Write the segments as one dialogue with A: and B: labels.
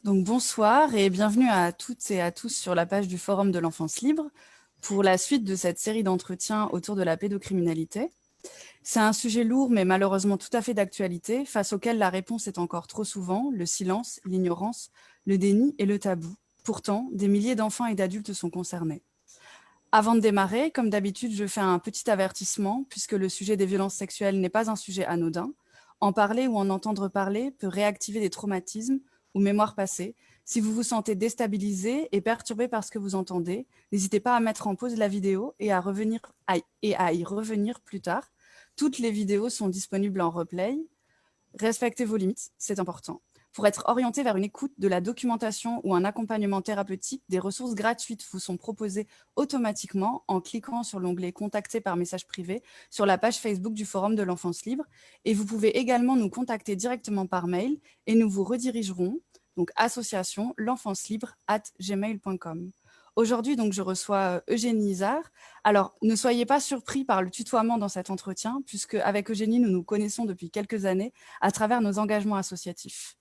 A: Donc bonsoir et bienvenue à toutes et à tous sur la page du Forum de l'enfance libre pour la suite de cette série d'entretiens autour de la pédocriminalité. C'est un sujet lourd mais malheureusement tout à fait d'actualité, face auquel la réponse est encore trop souvent le silence, l'ignorance, le déni et le tabou. Pourtant, des milliers d'enfants et d'adultes sont concernés. Avant de démarrer, comme d'habitude, je fais un petit avertissement puisque le sujet des violences sexuelles n'est pas un sujet anodin. En parler ou en entendre parler peut réactiver des traumatismes ou mémoires passées. Si vous vous sentez déstabilisé et perturbé par ce que vous entendez, n'hésitez pas à mettre en pause la vidéo et à y revenir plus tard. Toutes les vidéos sont disponibles en replay. Respectez vos limites, c'est important. Pour être orienté vers une écoute, de la documentation ou un accompagnement thérapeutique, des ressources gratuites vous sont proposées automatiquement en cliquant sur l'onglet « Contacter par message privé » sur la page Facebook du Forum de l'enfance libre. Et vous pouvez également nous contacter directement par mail et nous vous redirigerons, donc association l'enfancelibre@gmail.com. Aujourd'hui, donc, je reçois Eugénie Izard. Alors, ne soyez pas surpris par le tutoiement dans cet entretien, puisque avec Eugénie, nous nous connaissons depuis quelques années à travers nos engagements associatifs.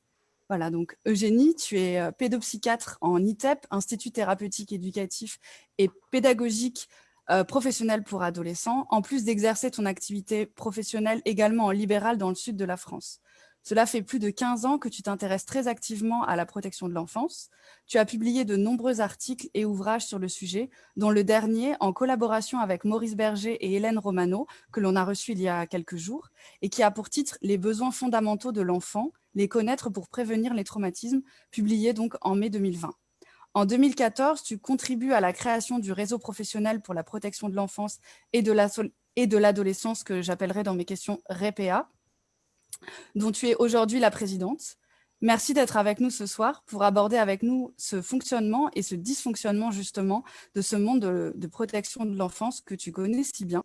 A: Voilà, donc Eugénie, tu es pédopsychiatre en ITEP, Institut thérapeutique éducatif et pédagogique professionnel pour adolescents, en plus d'exercer ton activité professionnelle également en libéral dans le sud de la France. Cela fait plus de 15 ans que tu t'intéresses très activement à la protection de l'enfance. Tu as publié de nombreux articles et ouvrages sur le sujet, dont le dernier en collaboration avec Maurice Berger et Hélène Romano, que l'on a reçu il y a quelques jours, et qui a pour titre « Les besoins fondamentaux de l'enfant, les connaître pour prévenir les traumatismes », publié donc en mai 2020. En 2014, tu contribues à la création du réseau professionnel pour la protection de l'enfance et de l'adolescence, que j'appellerai dans mes questions REPEA, dont tu es aujourd'hui la présidente. Merci d'être avec nous ce soir pour aborder avec nous ce fonctionnement et ce dysfonctionnement justement de ce monde de protection de l'enfance que tu connais si bien.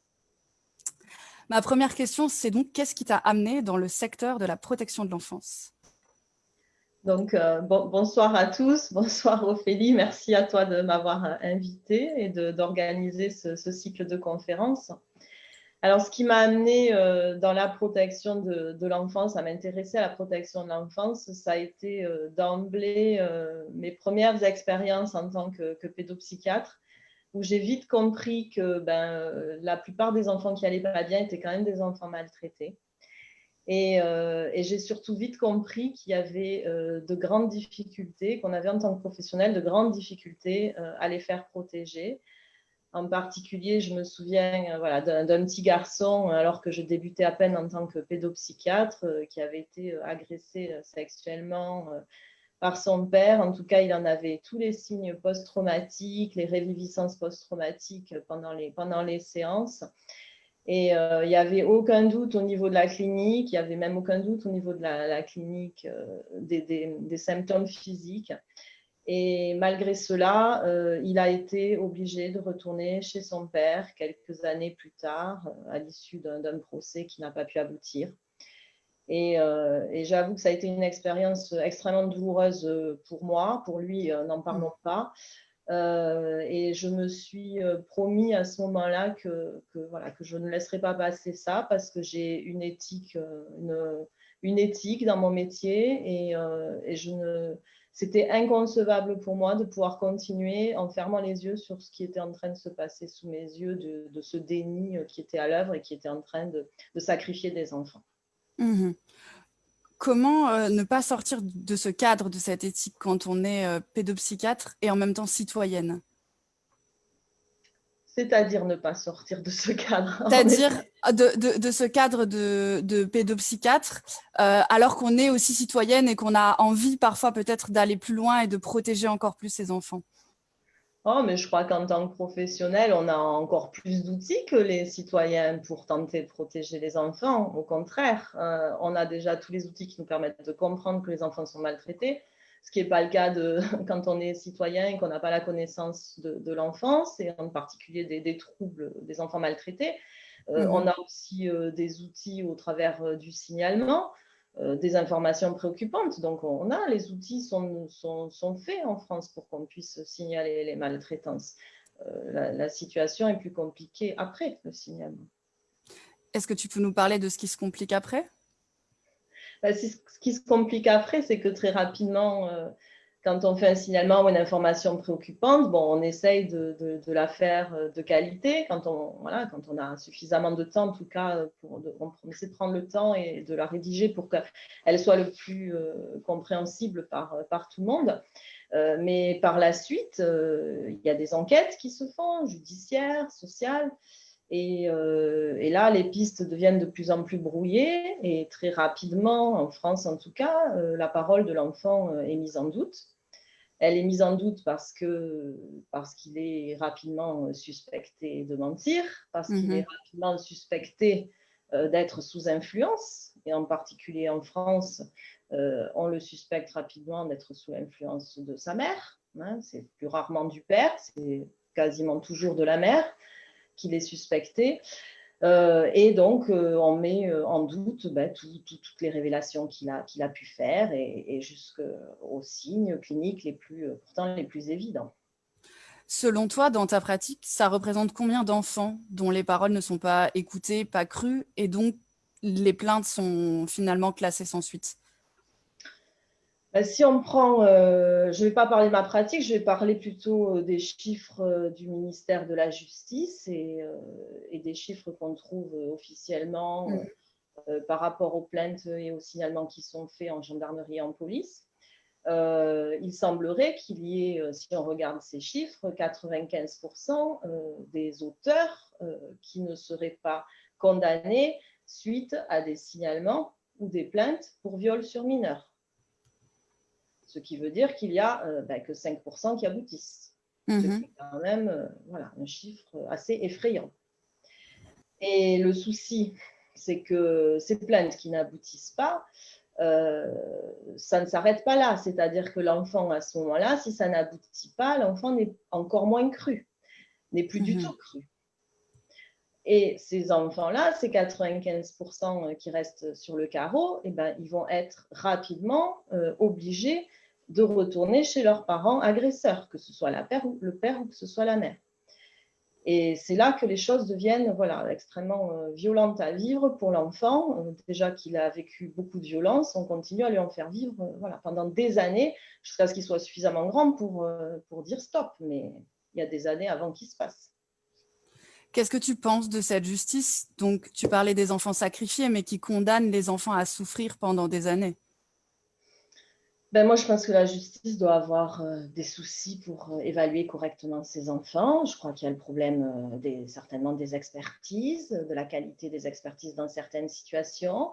A: Ma première question, c'est donc qu'est-ce qui t'a amené dans le secteur de la protection de l'enfance ?
B: Donc, bonsoir à tous, bonsoir Ophélie, merci à toi de m'avoir invitée et d'organiser ce cycle de conférences. Alors, ce qui m'a amenée dans la protection de l'enfance, à m'intéresser à la protection de l'enfance, ça a été d'emblée mes premières expériences en tant que pédopsychiatre, où j'ai vite compris que la plupart des enfants qui allaient pas bien étaient quand même des enfants maltraités. Et j'ai surtout vite compris qu'il y avait de grandes difficultés, qu'on avait en tant que professionnel de grandes difficultés à les faire protéger. En particulier, je me souviens d'un petit garçon, alors que je débutais à peine en tant que pédopsychiatre, qui avait été agressé sexuellement par son père. En tout cas, il en avait tous les signes post-traumatiques, les réviviscences post-traumatiques pendant les séances. Et il n'y avait aucun doute au niveau de la clinique, il n'y avait même aucun doute au niveau de la clinique des symptômes physiques. Et malgré cela, il a été obligé de retourner chez son père quelques années plus tard, à l'issue d'un procès qui n'a pas pu aboutir. Et j'avoue que ça a été une expérience extrêmement douloureuse pour moi, pour lui, n'en parlons pas. Et je me suis promis à ce moment-là que je ne laisserai pas passer ça, parce que j'ai une éthique dans mon métier, et c'était inconcevable pour moi de pouvoir continuer en fermant les yeux sur ce qui était en train de se passer sous mes yeux, de ce déni qui était à l'œuvre et qui était en train de sacrifier des enfants.
A: Mmh. Comment ne pas sortir de ce cadre, de cette éthique, quand on est pédopsychiatre et en même temps citoyenne ?
B: C'est-à-dire ne pas sortir de ce cadre.
A: C'est-à-dire de ce cadre de pédopsychiatre, alors qu'on est aussi citoyenne et qu'on a envie parfois peut-être d'aller plus loin et de protéger encore plus ses enfants.
B: Oh, mais je crois qu'en tant que professionnel, on a encore plus d'outils que les citoyens pour tenter de protéger les enfants. Au contraire, on a déjà tous les outils qui nous permettent de comprendre que les enfants sont maltraités, ce qui n'est pas le cas quand on est citoyen et qu'on n'a pas la connaissance de l'enfance, et en particulier des troubles des enfants maltraités. On a aussi des outils au travers du signalement, des informations préoccupantes. Donc, les outils sont faits en France pour qu'on puisse signaler les maltraitances. La situation est plus compliquée après le signalement.
A: Est-ce que tu peux nous parler de ce qui se complique après ?
B: Ce qui se complique après, c'est que très rapidement, quand on fait un signalement ou une information préoccupante, bon, on essaye de la faire de qualité. Quand on a suffisamment de temps, en tout cas, on essaie de prendre le temps et de la rédiger pour qu'elle soit le plus compréhensible par tout le monde. Mais par la suite, il y a des enquêtes qui se font, judiciaires, sociales. Et là, les pistes deviennent de plus en plus brouillées et très rapidement, en France en tout cas, la parole de l'enfant est mise en doute. Elle est mise en doute parce qu'il est rapidement suspecté de mentir, parce qu'il est rapidement suspecté d'être sous influence, et en particulier en France, on le suspecte rapidement d'être sous l'influence de sa mère. Hein, c'est plus rarement du père, c'est quasiment toujours de la mère qu'il est suspecté. Et donc, on met en doute toutes les révélations qu'il a pu faire et jusqu'aux signes cliniques pourtant les plus évidents.
A: Selon toi, dans ta pratique, ça représente combien d'enfants dont les paroles ne sont pas écoutées, pas crues, et donc les plaintes sont finalement classées sans suite?
B: Si on prend, je ne vais pas parler de ma pratique, je vais parler plutôt des chiffres du ministère de la Justice et des chiffres qu'on trouve officiellement par rapport aux plaintes et aux signalements qui sont faits en gendarmerie et en police. Il semblerait qu'il y ait, si on regarde ces chiffres, 95% des auteurs qui ne seraient pas condamnés suite à des signalements ou des plaintes pour viol sur mineurs. Ce qui veut dire qu'il n'y a que 5% qui aboutissent. Ce qui est quand même un chiffre assez effrayant. Et le souci, c'est que ces plaintes qui n'aboutissent pas, ça ne s'arrête pas là. C'est-à-dire que l'enfant, à ce moment-là, si ça n'aboutit pas, l'enfant n'est encore moins cru, n'est plus du tout cru. Et ces enfants-là, ces 95% qui restent sur le carreau, eh ben, ils vont être rapidement obligés de retourner chez leurs parents agresseurs, que ce soit le père ou que ce soit la mère. Et c'est là que les choses deviennent extrêmement violentes à vivre pour l'enfant. Déjà qu'il a vécu beaucoup de violence, on continue à lui en faire vivre pendant des années, jusqu'à ce qu'il soit suffisamment grand pour dire stop. Mais il y a des années avant qu'il se passe.
A: Qu'est-ce que tu penses de cette justice? Donc, tu parlais des enfants sacrifiés, mais qui condamnent les enfants à souffrir pendant des années.
B: Moi, je pense que la justice doit avoir des soucis pour évaluer correctement ses enfants. Je crois qu'il y a le problème certainement des expertises, de la qualité des expertises dans certaines situations.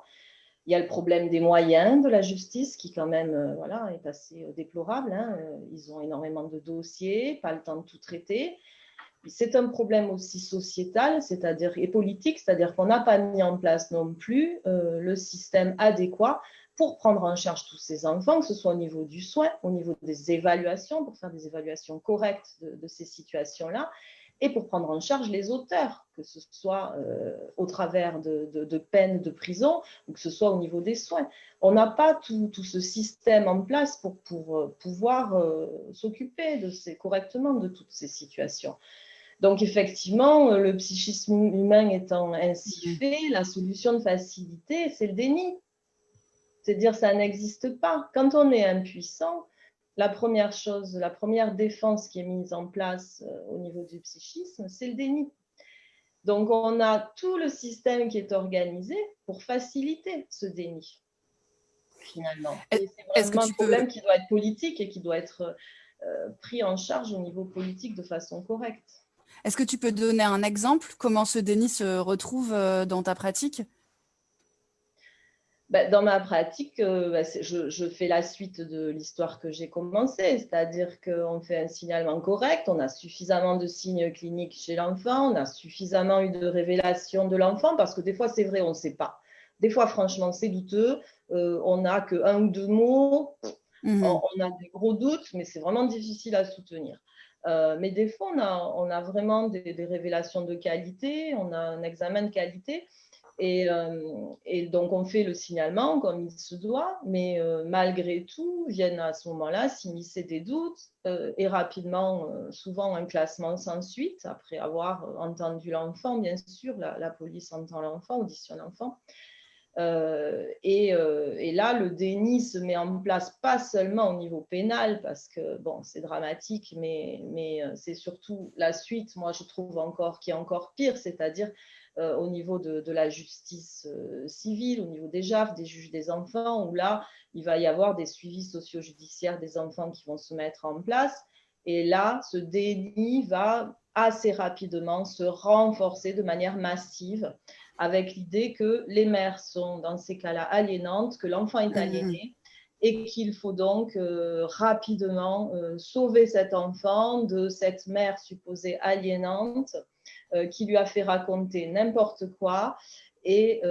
B: Il y a le problème des moyens de la justice qui quand même est assez déplorable. Hein. Ils ont énormément de dossiers, pas le temps de tout traiter. C'est un problème aussi sociétal, et politique, c'est-à-dire qu'on n'a pas mis en place non plus le système adéquat pour prendre en charge tous ces enfants, que ce soit au niveau du soin, au niveau des évaluations, pour faire des évaluations correctes de ces situations-là, et pour prendre en charge les auteurs, que ce soit au travers de peines de prison ou que ce soit au niveau des soins. On n'a pas tout ce système en place pour pouvoir s'occuper correctement de toutes ces situations. Donc, effectivement, le psychisme humain étant ainsi fait, la solution de facilité, c'est le déni. C'est-à-dire, ça n'existe pas. Quand on est impuissant, la première défense qui est mise en place au niveau du psychisme, c'est le déni. Donc, on a tout le système qui est organisé pour faciliter ce déni, finalement. Et c'est vraiment un problème qui doit être politique et qui doit être pris en charge au niveau politique de façon correcte.
A: Est-ce que tu peux donner un exemple? Comment ce déni se retrouve dans ta pratique?
B: Dans ma pratique, je fais la suite de l'histoire que j'ai commencée, c'est-à-dire qu'on fait un signalement correct, on a suffisamment de signes cliniques chez l'enfant, on a suffisamment eu de révélations de l'enfant, parce que des fois, c'est vrai, on ne sait pas. Des fois, franchement, c'est douteux, on n'a qu'un ou deux mots, on a des gros doutes, mais c'est vraiment difficile à soutenir. Mais des fois, on a vraiment des révélations de qualité, on a un examen de qualité. Et donc, on fait le signalement comme il se doit, mais malgré tout, viennent à ce moment-là s'immiscer des doutes et rapidement, souvent, un classement sans suite, après avoir entendu l'enfant, bien sûr, la police entend l'enfant, auditionne l'enfant. Et là, le déni se met en place pas seulement au niveau pénal, parce que bon, c'est dramatique, mais c'est surtout la suite, moi je trouve encore, qui est encore pire, c'est-à-dire au niveau de la justice civile, au niveau des JAF, des juges des enfants, où là, il va y avoir des suivis socio-judiciaires des enfants qui vont se mettre en place. Et là, ce déni va assez rapidement se renforcer de manière massive, avec l'idée que les mères sont dans ces cas-là aliénantes, que l'enfant est aliéné, et qu'il faut donc rapidement sauver cet enfant de cette mère supposée aliénante qui lui a fait raconter n'importe quoi. Et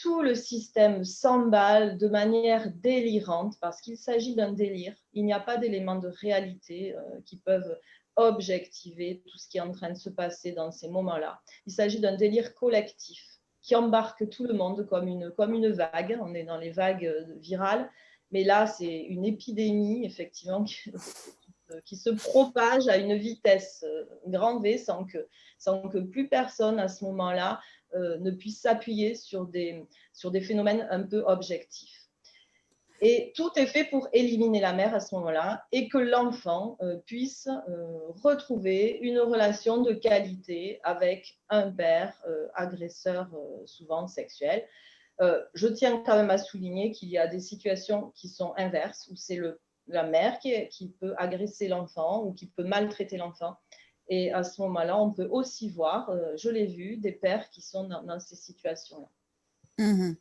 B: tout le système s'emballe de manière délirante parce qu'il s'agit d'un délire. Il n'y a pas d'éléments de réalité qui peuvent objectiver tout ce qui est en train de se passer dans ces moments-là. Il s'agit d'un délire collectif qui embarque tout le monde comme une vague. On est dans les vagues virales, mais là, c'est une épidémie, effectivement, qui se propage à une vitesse grand V sans que plus personne à ce moment-là ne puisse s'appuyer sur des phénomènes un peu objectifs. Et tout est fait pour éliminer la mère à ce moment-là et que l'enfant puisse retrouver une relation de qualité avec un père agresseur, souvent sexuel. Je tiens quand même à souligner qu'il y a des situations qui sont inverses, où c'est la mère qui peut agresser l'enfant ou qui peut maltraiter l'enfant. Et à ce moment-là, on peut aussi voir, je l'ai vu, des pères qui sont dans ces situations-là.
A: Mmh.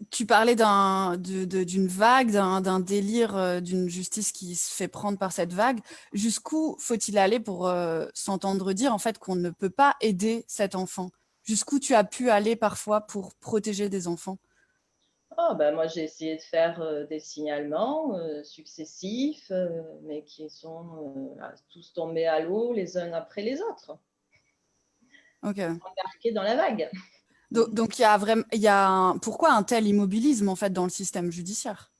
A: Tu parlais d'une vague, d'un délire, d'une justice qui se fait prendre par cette vague. Jusqu'où faut-il aller pour s'entendre dire en fait qu'on ne peut pas aider cet enfant? Jusqu'où tu as pu aller parfois pour protéger des enfants?
B: Oh, ben moi, j'ai essayé de faire des signalements successifs, mais qui sont tous tombés à l'eau les uns après les autres,
A: Ok.
B: embarqués dans la vague.
A: Donc pourquoi un tel immobilisme en fait dans le système judiciaire?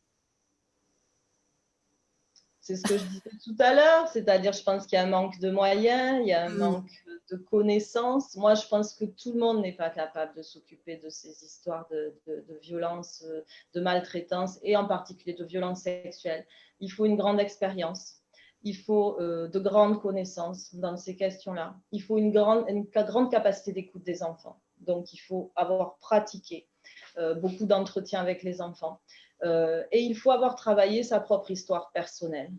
B: C'est ce que je disais tout à l'heure, c'est-à-dire je pense qu'il y a un manque de moyens, il y a un manque de connaissances. Moi, je pense que tout le monde n'est pas capable de s'occuper de ces histoires de violence, de maltraitance et en particulier de violence sexuelle. Il faut une grande expérience, il faut de grandes connaissances dans ces questions-là. Il faut une grande capacité d'écoute des enfants. Donc, il faut avoir pratiqué beaucoup d'entretiens avec les enfants. Et il faut avoir travaillé sa propre histoire personnelle.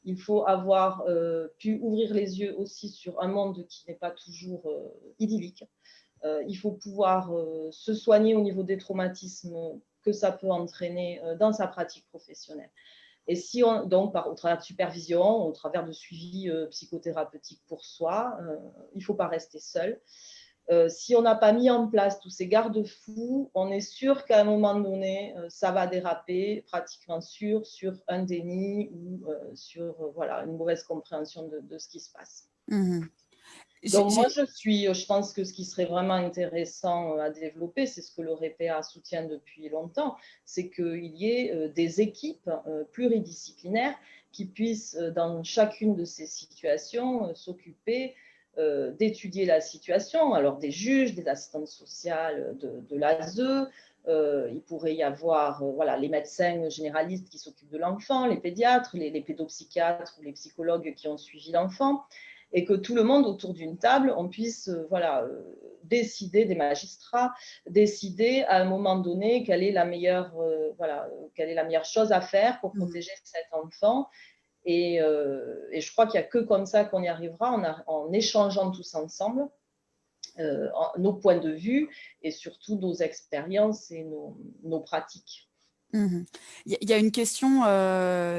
B: Il faut avoir pu ouvrir les yeux aussi sur un monde qui n'est pas toujours idyllique. Il faut pouvoir se soigner au niveau des traumatismes que ça peut entraîner dans sa pratique professionnelle. Et si on, donc, au travers de supervision, au travers de suivi psychothérapeutique pour soi, il ne faut pas rester seul. Si on n'a pas mis en place tous ces garde-fous, on est sûr qu'à un moment donné, ça va déraper, pratiquement sûr, sur un déni ou sur voilà, une mauvaise compréhension de ce qui se passe.
A: Mmh.
B: Donc moi, je pense que ce qui serait vraiment intéressant à développer, c'est ce que l'OREPA soutient depuis longtemps, c'est qu'il y ait des équipes pluridisciplinaires qui puissent, dans chacune de ces situations, s'occuper d'étudier la situation. Alors des juges, des assistantes sociales de l'ASE, il pourrait y avoir voilà, les médecins généralistes qui s'occupent de l'enfant, les pédiatres, les pédopsychiatres ou les psychologues qui ont suivi l'enfant, et que tout le monde autour d'une table, on puisse voilà, décider, des magistrats, décider à un moment donné quelle est la meilleure, quelle est la meilleure chose à faire pour protéger cet enfant. Et je crois qu'il n'y a que comme ça qu'on y arrivera, en échangeant tous ensemble nos points de vue et surtout nos expériences et nos pratiques.
A: Il y a une question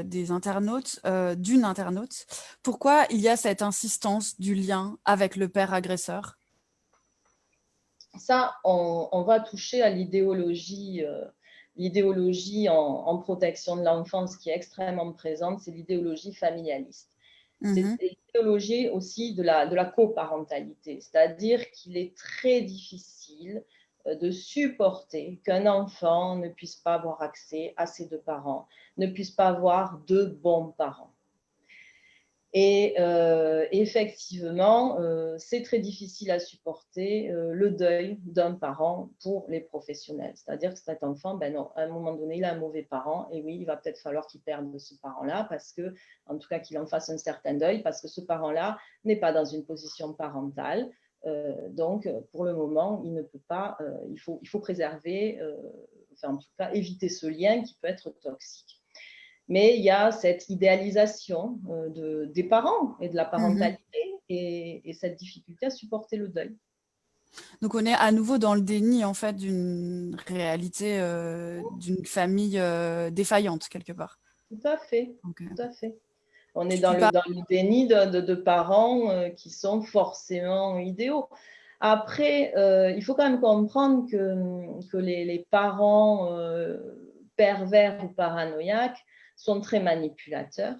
A: des internautes, d'une internaute. Pourquoi il y a cette insistance du lien avec le père agresseur?
B: Ça, on va toucher à l'idéologie en protection de l'enfance qui est extrêmement présente, c'est l'idéologie familialiste. C'est l'idéologie aussi de la coparentalité, c'est-à-dire qu'il est très difficile de supporter qu'un enfant ne puisse pas avoir accès à ses deux parents, ne puisse pas avoir de bons parents. Et effectivement, c'est très difficile à supporter le deuil d'un parent pour les professionnels. C'est-à-dire que cet enfant, ben non, à un moment donné, il a un mauvais parent et oui, il va peut-être falloir qu'il perde ce parent-là parce que, en tout cas, qu'il en fasse un certain deuil parce que ce parent-là n'est pas dans une position parentale. Donc, pour le moment, il ne peut pas, il faut préserver, enfin, en tout cas, éviter ce lien qui peut être toxique. Mais il y a cette idéalisation des parents et de la parentalité et cette difficulté à supporter le deuil.
A: Donc on est à nouveau dans le déni en fait d'une réalité d'une famille défaillante quelque part.
B: Tout à fait,
A: Okay.
B: tout à fait. On est
A: Tu
B: dans
A: parles...
B: le déni de parents qui sont forcément idéaux. Après, il faut quand même comprendre que les parents pervers ou paranoïaques sont très manipulateurs,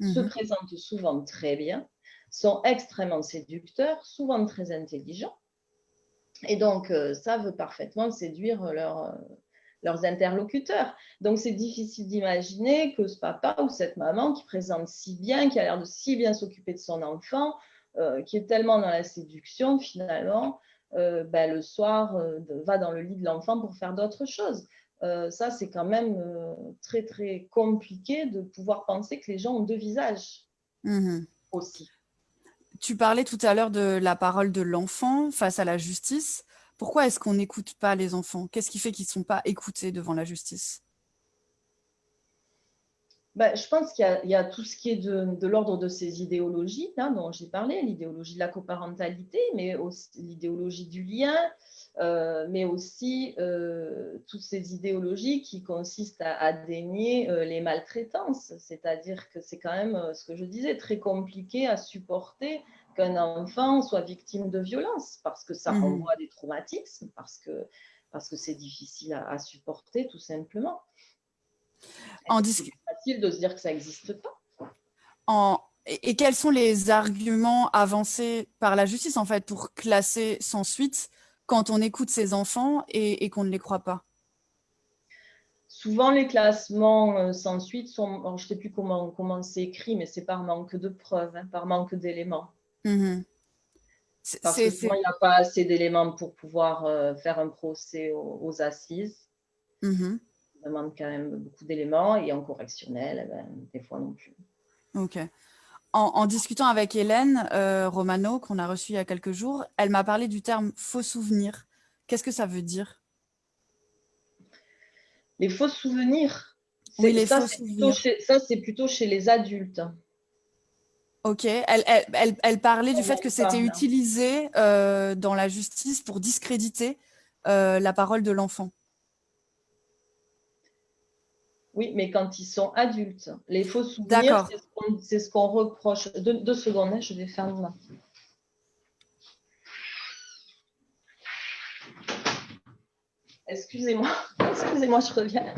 B: se présentent souvent très bien, sont extrêmement séducteurs, souvent très intelligents, et donc savent parfaitement séduire leurs interlocuteurs. Donc, c'est difficile d'imaginer que ce papa ou cette maman qui présente si bien, qui a l'air de si bien s'occuper de son enfant, qui est tellement dans la séduction, finalement, ben, le soir, va dans le lit de l'enfant pour faire d'autres choses. Ça, c'est quand même très, très compliqué de pouvoir penser que les gens ont deux visages aussi.
A: Tu parlais tout à l'heure de la parole de l'enfant face à la justice. Pourquoi est-ce qu'on n'écoute pas les enfants? Qu'est-ce qui fait qu'ils ne sont pas écoutés devant la justice?
B: Ben, je pense qu'il y a tout ce qui est de l'ordre de ces idéologies là, dont j'ai parlé, l'idéologie de la coparentalité, mais aussi l'idéologie du lien, mais aussi toutes ces idéologies qui consistent à dénier les maltraitances. C'est-à-dire que c'est quand même, ce que je disais, très compliqué à supporter qu'un enfant soit victime de violence, parce que ça renvoie à des traumatismes, parce que c'est difficile à supporter tout simplement. C'est facile de se dire que ça n'existe pas.
A: Et quels sont les arguments avancés par la justice, en fait, pour classer sans suite quand on écoute ces enfants et qu'on ne les croit pas?
B: Souvent, les classements sans suite sont, alors, je ne sais plus comment c'est écrit, mais c'est par manque de preuves, hein, par manque d'éléments. Parce que souvent, il n'y a pas assez d'éléments pour pouvoir faire un procès aux assises. On demande quand même beaucoup d'éléments et en correctionnel, ben, des fois non plus.
A: Ok. En discutant avec Hélène Romano, qu'on a reçue il y a quelques jours, elle m'a parlé du terme faux souvenir. Qu'est-ce que ça veut dire?
B: Les faux souvenirs,
A: Oui, les faux souvenirs.
B: ça, c'est plutôt chez les adultes.
A: Ok, elle parlait du fait que c'était utilisé dans la justice pour discréditer la parole de l'enfant.
B: Oui, mais quand ils sont adultes, les faux souvenirs, c'est ce qu'on reproche. Deux secondes, hein, je vais faire une main. Excusez-moi, je reviens.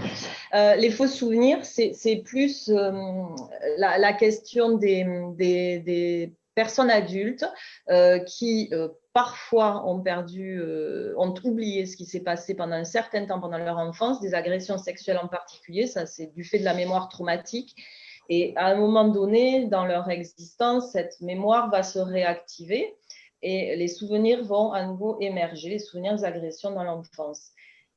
B: Les faux souvenirs, c'est plus la question des personnes adultes qui parfois ont oublié ce qui s'est passé pendant un certain temps pendant leur enfance, des agressions sexuelles en particulier, ça c'est du fait de la mémoire traumatique. Et à un moment donné, dans leur existence, cette mémoire va se réactiver et les souvenirs vont à nouveau émerger, les souvenirs des agressions dans l'enfance.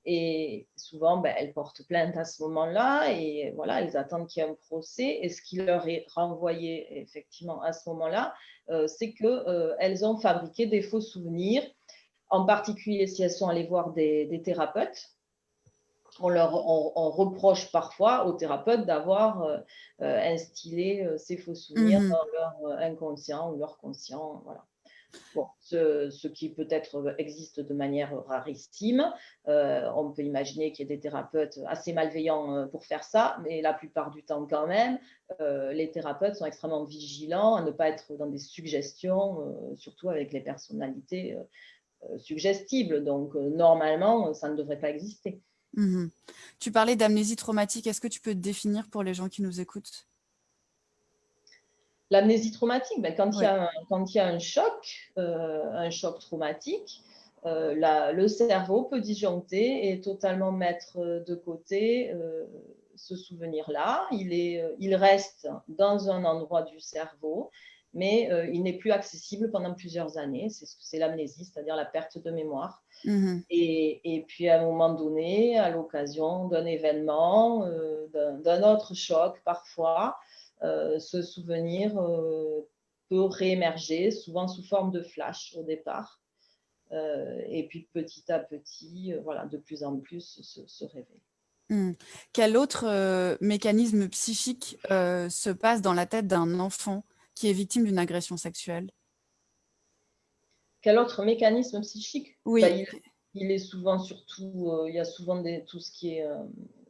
B: Et souvent, ben, elles portent plainte à ce moment-là et voilà, elles attendent qu'il y ait un procès. Et ce qui leur est renvoyé effectivement à ce moment-là, c'est qu'elles ont fabriqué des faux souvenirs, en particulier si elles sont allées voir des thérapeutes. On reproche parfois aux thérapeutes d'avoir instillé ces faux souvenirs dans leur inconscient ou leur conscient. Voilà. Bon, ce qui peut-être existe de manière rarissime. On peut imaginer qu'il y ait des thérapeutes assez malveillants pour faire ça, mais la plupart du temps quand même, les thérapeutes sont extrêmement vigilants à ne pas être dans des suggestions, surtout avec les personnalités suggestibles. Donc, normalement, ça ne devrait pas exister.
A: Tu parlais d'amnésie traumatique. Est-ce que tu peux te définir pour les gens qui nous écoutent?
B: L'amnésie traumatique, ben, quand il y a un choc traumatique, le cerveau peut disjoncter et totalement mettre de côté ce souvenir-là, il reste dans un endroit du cerveau, mais il n'est plus accessible pendant plusieurs années. C'est l'amnésie, c'est-à-dire la perte de mémoire. Et puis à un moment donné, à l'occasion d'un événement, d'un autre choc parfois, ce souvenir peut réémerger, souvent sous forme de flash au départ. Et puis petit à petit, voilà, de plus en plus se révèle.
A: Quel autre mécanisme psychique se passe dans la tête d'un enfant qui est victime d'une agression sexuelle?
B: Quel autre mécanisme psychique?
A: Oui.
B: Il est souvent il y a souvent tout ce qui est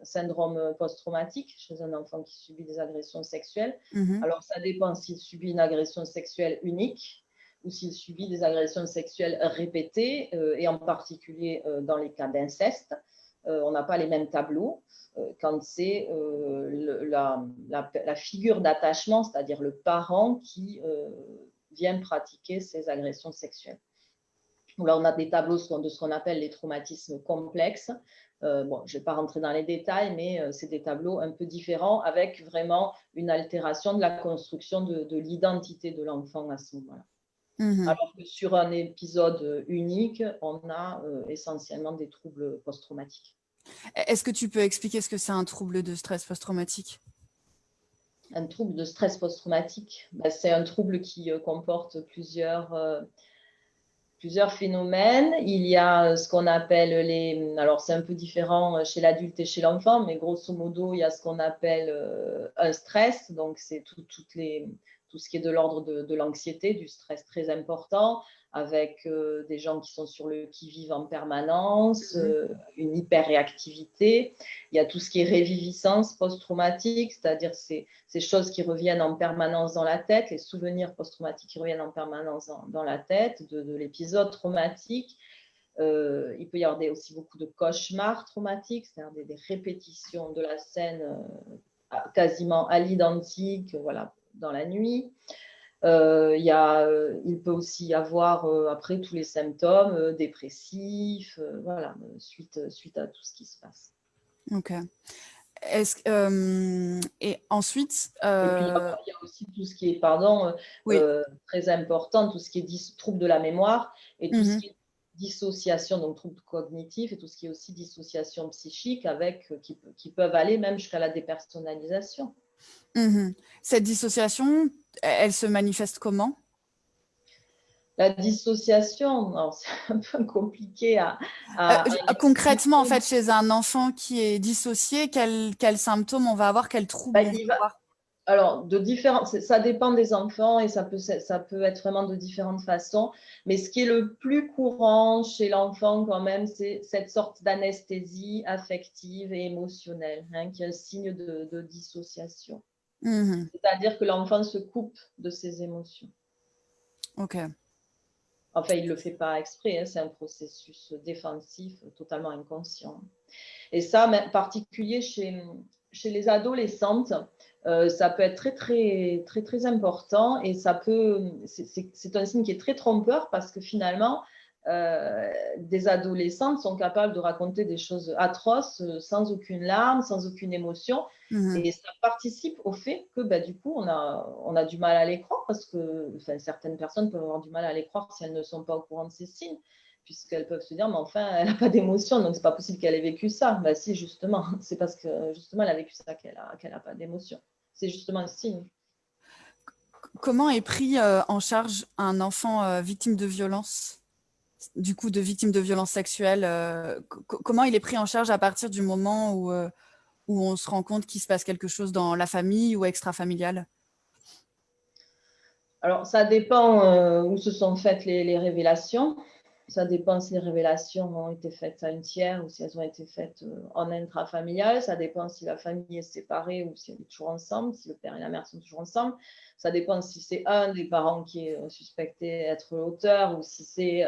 B: syndrome post-traumatique chez un enfant qui subit des agressions sexuelles. Alors, ça dépend s'il subit une agression sexuelle unique ou s'il subit des agressions sexuelles répétées, et en particulier dans les cas d'inceste. On n'a pas les mêmes tableaux quand c'est la figure d'attachement, c'est-à-dire le parent qui vient pratiquer ces agressions sexuelles. Là, on a des tableaux de ce qu'on appelle les traumatismes complexes. Bon, je ne vais pas rentrer dans les détails, mais c'est des tableaux un peu différents avec vraiment une altération de la construction de l'identité de l'enfant à ce moment-là. Alors que sur un épisode unique, on a essentiellement des troubles post-traumatiques.
A: Est-ce que tu peux expliquer ce que c'est un trouble de stress post-traumatique?
B: Un trouble de stress post-traumatique, c'est un trouble qui comporte plusieurs phénomènes. Il y a ce qu'on appelle alors c'est un peu différent chez l'adulte et chez l'enfant, mais grosso modo, il y a ce qu'on appelle un stress, donc c'est tout ce qui est de l'ordre de l'anxiété, du stress très important, avec des gens qui sont sur le qui-vive en permanence, une hyper-réactivité. Il y a tout ce qui est réviviscence post-traumatique, c'est-à-dire ces choses qui reviennent en permanence dans la tête, les souvenirs post-traumatiques qui reviennent en permanence dans la tête de l'épisode traumatique. Il peut y avoir aussi beaucoup de cauchemars traumatiques, c'est-à-dire des répétitions de la scène quasiment à l'identique, voilà, dans la nuit. Il peut aussi y avoir après tous les symptômes dépressifs, voilà, suite à tout ce qui se passe.
A: Ok. Et ensuite,
B: et puis il y a aussi tout ce qui est, très important, tout ce qui est trouble de la mémoire et tout ce qui est dissociation, donc troubles cognitifs, et tout ce qui est aussi dissociation psychique qui peuvent aller même jusqu'à la dépersonnalisation.
A: Cette dissociation, elle se manifeste comment?
B: La dissociation, c'est un peu compliqué
A: concrètement, en fait, chez un enfant qui est dissocié, quels symptômes on va avoir, quels troubles on va avoir?
B: Alors, ça dépend des enfants et ça peut être vraiment de différentes façons. Mais ce qui est le plus courant chez l'enfant quand même, c'est cette sorte d'anesthésie affective et émotionnelle, qui est un signe de dissociation. C'est-à-dire que l'enfant se coupe de ses émotions.
A: Ok.
B: Enfin, il ne le fait pas exprès, c'est un processus défensif totalement inconscient. Et ça, en particulier chez les adolescentes, ça peut être très, très, très, très important et c'est un signe qui est très trompeur parce que finalement, des adolescentes sont capables de raconter des choses atroces sans aucune larme, sans aucune émotion. Et ça participe au fait que du coup, on a du mal à les croire parce que certaines personnes peuvent avoir du mal à les croire si elles ne sont pas au courant de ces signes, puisqu'elles peuvent se dire, mais enfin, elle n'a pas d'émotion, donc c'est pas possible qu'elle ait vécu ça. Si, justement, c'est parce que justement, elle a vécu ça qu'elle n'a pas d'émotion. C'est justement un signe.
A: Comment est pris en charge un enfant victime de violence, du coup de victime de violences sexuelles? Comment il est pris en charge à partir du moment où on se rend compte qu'il se passe quelque chose dans la famille ou extra-familiale?
B: Alors, ça dépend où se sont faites les révélations. Ça dépend si les révélations ont été faites à une tiers ou si elles ont été faites en intrafamilial. Ça dépend si la famille est séparée ou si elle est toujours ensemble, si le père et la mère sont toujours ensemble. Ça dépend si c'est un des parents qui est suspecté être l'auteur ou si c'est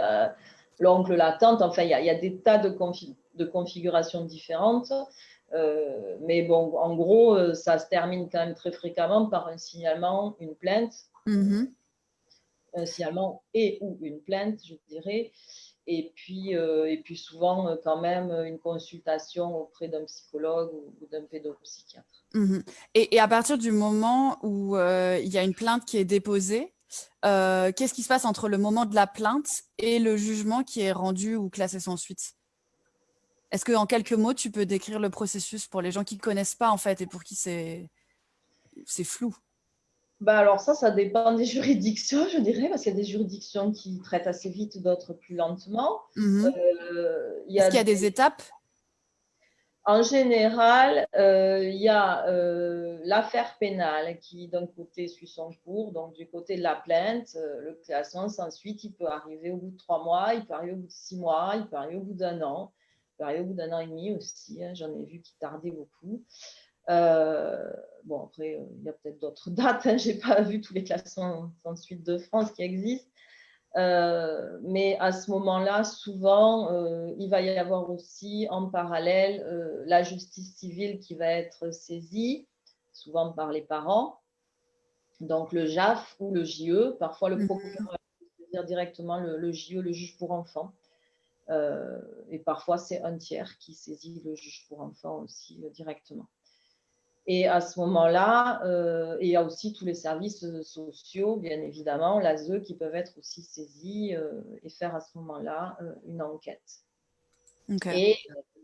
B: l'oncle, la tante. Enfin, il y a des tas de configurations différentes. Mais bon, en gros, ça se termine quand même très fréquemment par un signalement, une plainte. Un signalement et ou une plainte, je dirais. Et puis souvent, quand même, une consultation auprès d'un psychologue ou d'un pédopsychiatre.
A: Mhm. Et à partir du moment où il y a une plainte qui est déposée, qu'est-ce qui se passe entre le moment de la plainte et le jugement qui est rendu ou classé sans suite? Est-ce que en quelques mots, tu peux décrire le processus pour les gens qui ne connaissent pas en fait et pour qui c'est flou?
B: Alors ça dépend des juridictions, je dirais, parce qu'il y a des juridictions qui traitent assez vite, d'autres plus lentement.
A: Mhm.
B: Il y
A: Est-ce
B: a
A: qu'il y a des étapes?
B: En général, il y a l'affaire pénale qui, d'un côté, suit son cours. Donc, du côté de la plainte, le classement sans suite, il peut arriver au bout de 3 mois, il peut arriver au bout de 6 mois, il peut arriver au bout d'un an, il peut arriver au bout d'un an et demi aussi. Hein, j'en ai vu qui tardaient beaucoup. Bon, après, il y a peut-être d'autres dates. Hein, je n'ai pas vu tous les classements sans suite de France qui existent. Mais à ce moment-là, souvent, il va y avoir aussi en parallèle la justice civile qui va être saisie, souvent par les parents, donc le JAF ou le JE. Parfois, le
A: Mhm.
B: procureur va saisir directement le JE, le juge pour enfants. Et parfois, c'est un tiers qui saisit le juge pour enfants aussi directement. Et à ce moment-là, il y a aussi tous les services sociaux, bien évidemment, l'ASE, qui peuvent être aussi saisis et faire à ce moment-là une enquête.
A: Ok.
B: Et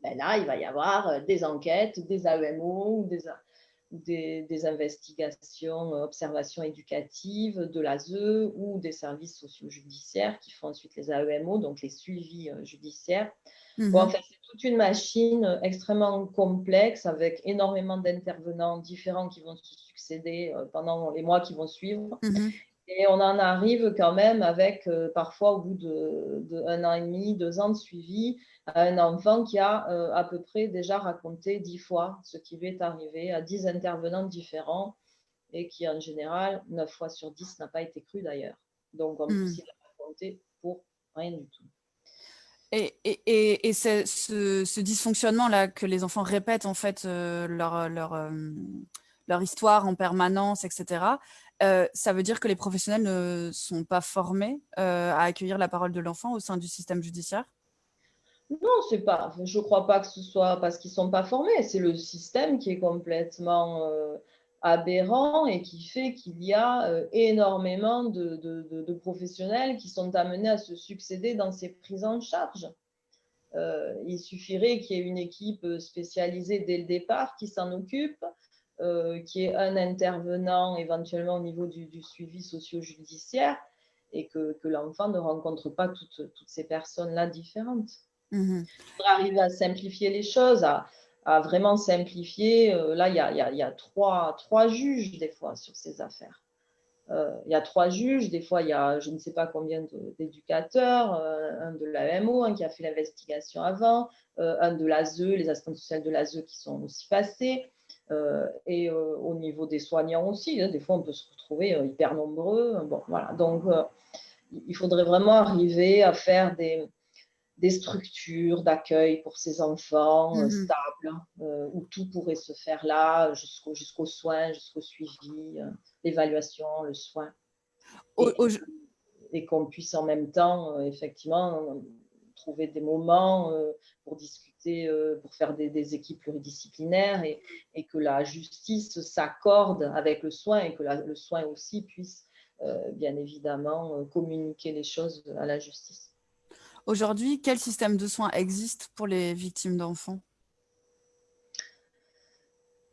B: là, il va y avoir des enquêtes, des AEMO ou des investigations, observations éducatives de l'ASE ou des services socio-judiciaires qui font ensuite les AEMO, donc les suivis judiciaires. Bon, en
A: Mhm.
B: fait, c'est toute une machine extrêmement complexe avec énormément d'intervenants différents qui vont se succéder pendant les mois qui vont suivre.
A: Mhm.
B: Et on en arrive quand même avec, parfois au bout de 1 an et demi, 2 ans de suivi, à un enfant qui a à peu près déjà raconté 10 fois ce qui lui est arrivé à 10 intervenants différents et qui, en général, 9 fois sur 10 n'a pas été cru d'ailleurs. Donc, en plus,
A: Mhm.
B: il a raconté pour rien du tout.
A: Et ce dysfonctionnement-là que les enfants répètent en fait leur histoire en permanence, etc., ça veut dire que les professionnels ne sont pas formés à accueillir la parole de l'enfant au sein du système judiciaire?
B: Non, c'est pas. Je ne crois pas que ce soit parce qu'ils ne sont pas formés. C'est le système qui est complètement aberrant et qui fait qu'il y a énormément de professionnels qui sont amenés à se succéder dans ces prises en charge. Il suffirait qu'il y ait une équipe spécialisée dès le départ qui s'en occupe, qu'il y ait un intervenant éventuellement au niveau du suivi socio-judiciaire et que l'enfant ne rencontre pas toutes ces personnes-là différentes.
A: Mhm.
B: Pour arriver à simplifier les choses, à vraiment simplifier. Là, il y a trois juges des fois sur ces affaires. Il y a 3 juges, des fois il y a je ne sais pas combien d'éducateurs, un de l'AMO, un qui a fait l'investigation avant, un de l'ASE, les assistantes sociales de l'ASE qui sont aussi passés, et au niveau des soignants aussi, hein, des fois on peut se retrouver hyper nombreux. Bon, voilà. Donc il faudrait vraiment arriver à faire des structures d'accueil pour ces enfants
A: Mhm.
B: stables, où tout pourrait se faire là, jusqu'aux soins, jusqu'au suivi, l'évaluation, le soin,
A: Au-
B: et,
A: au-
B: et qu'on puisse en même temps, effectivement, trouver des moments pour discuter, pour faire des équipes pluridisciplinaires et que la justice s'accorde avec le soin et que le soin aussi puisse, bien évidemment, communiquer les choses à la justice.
A: Aujourd'hui, quel système de soins existe pour les victimes d'enfants?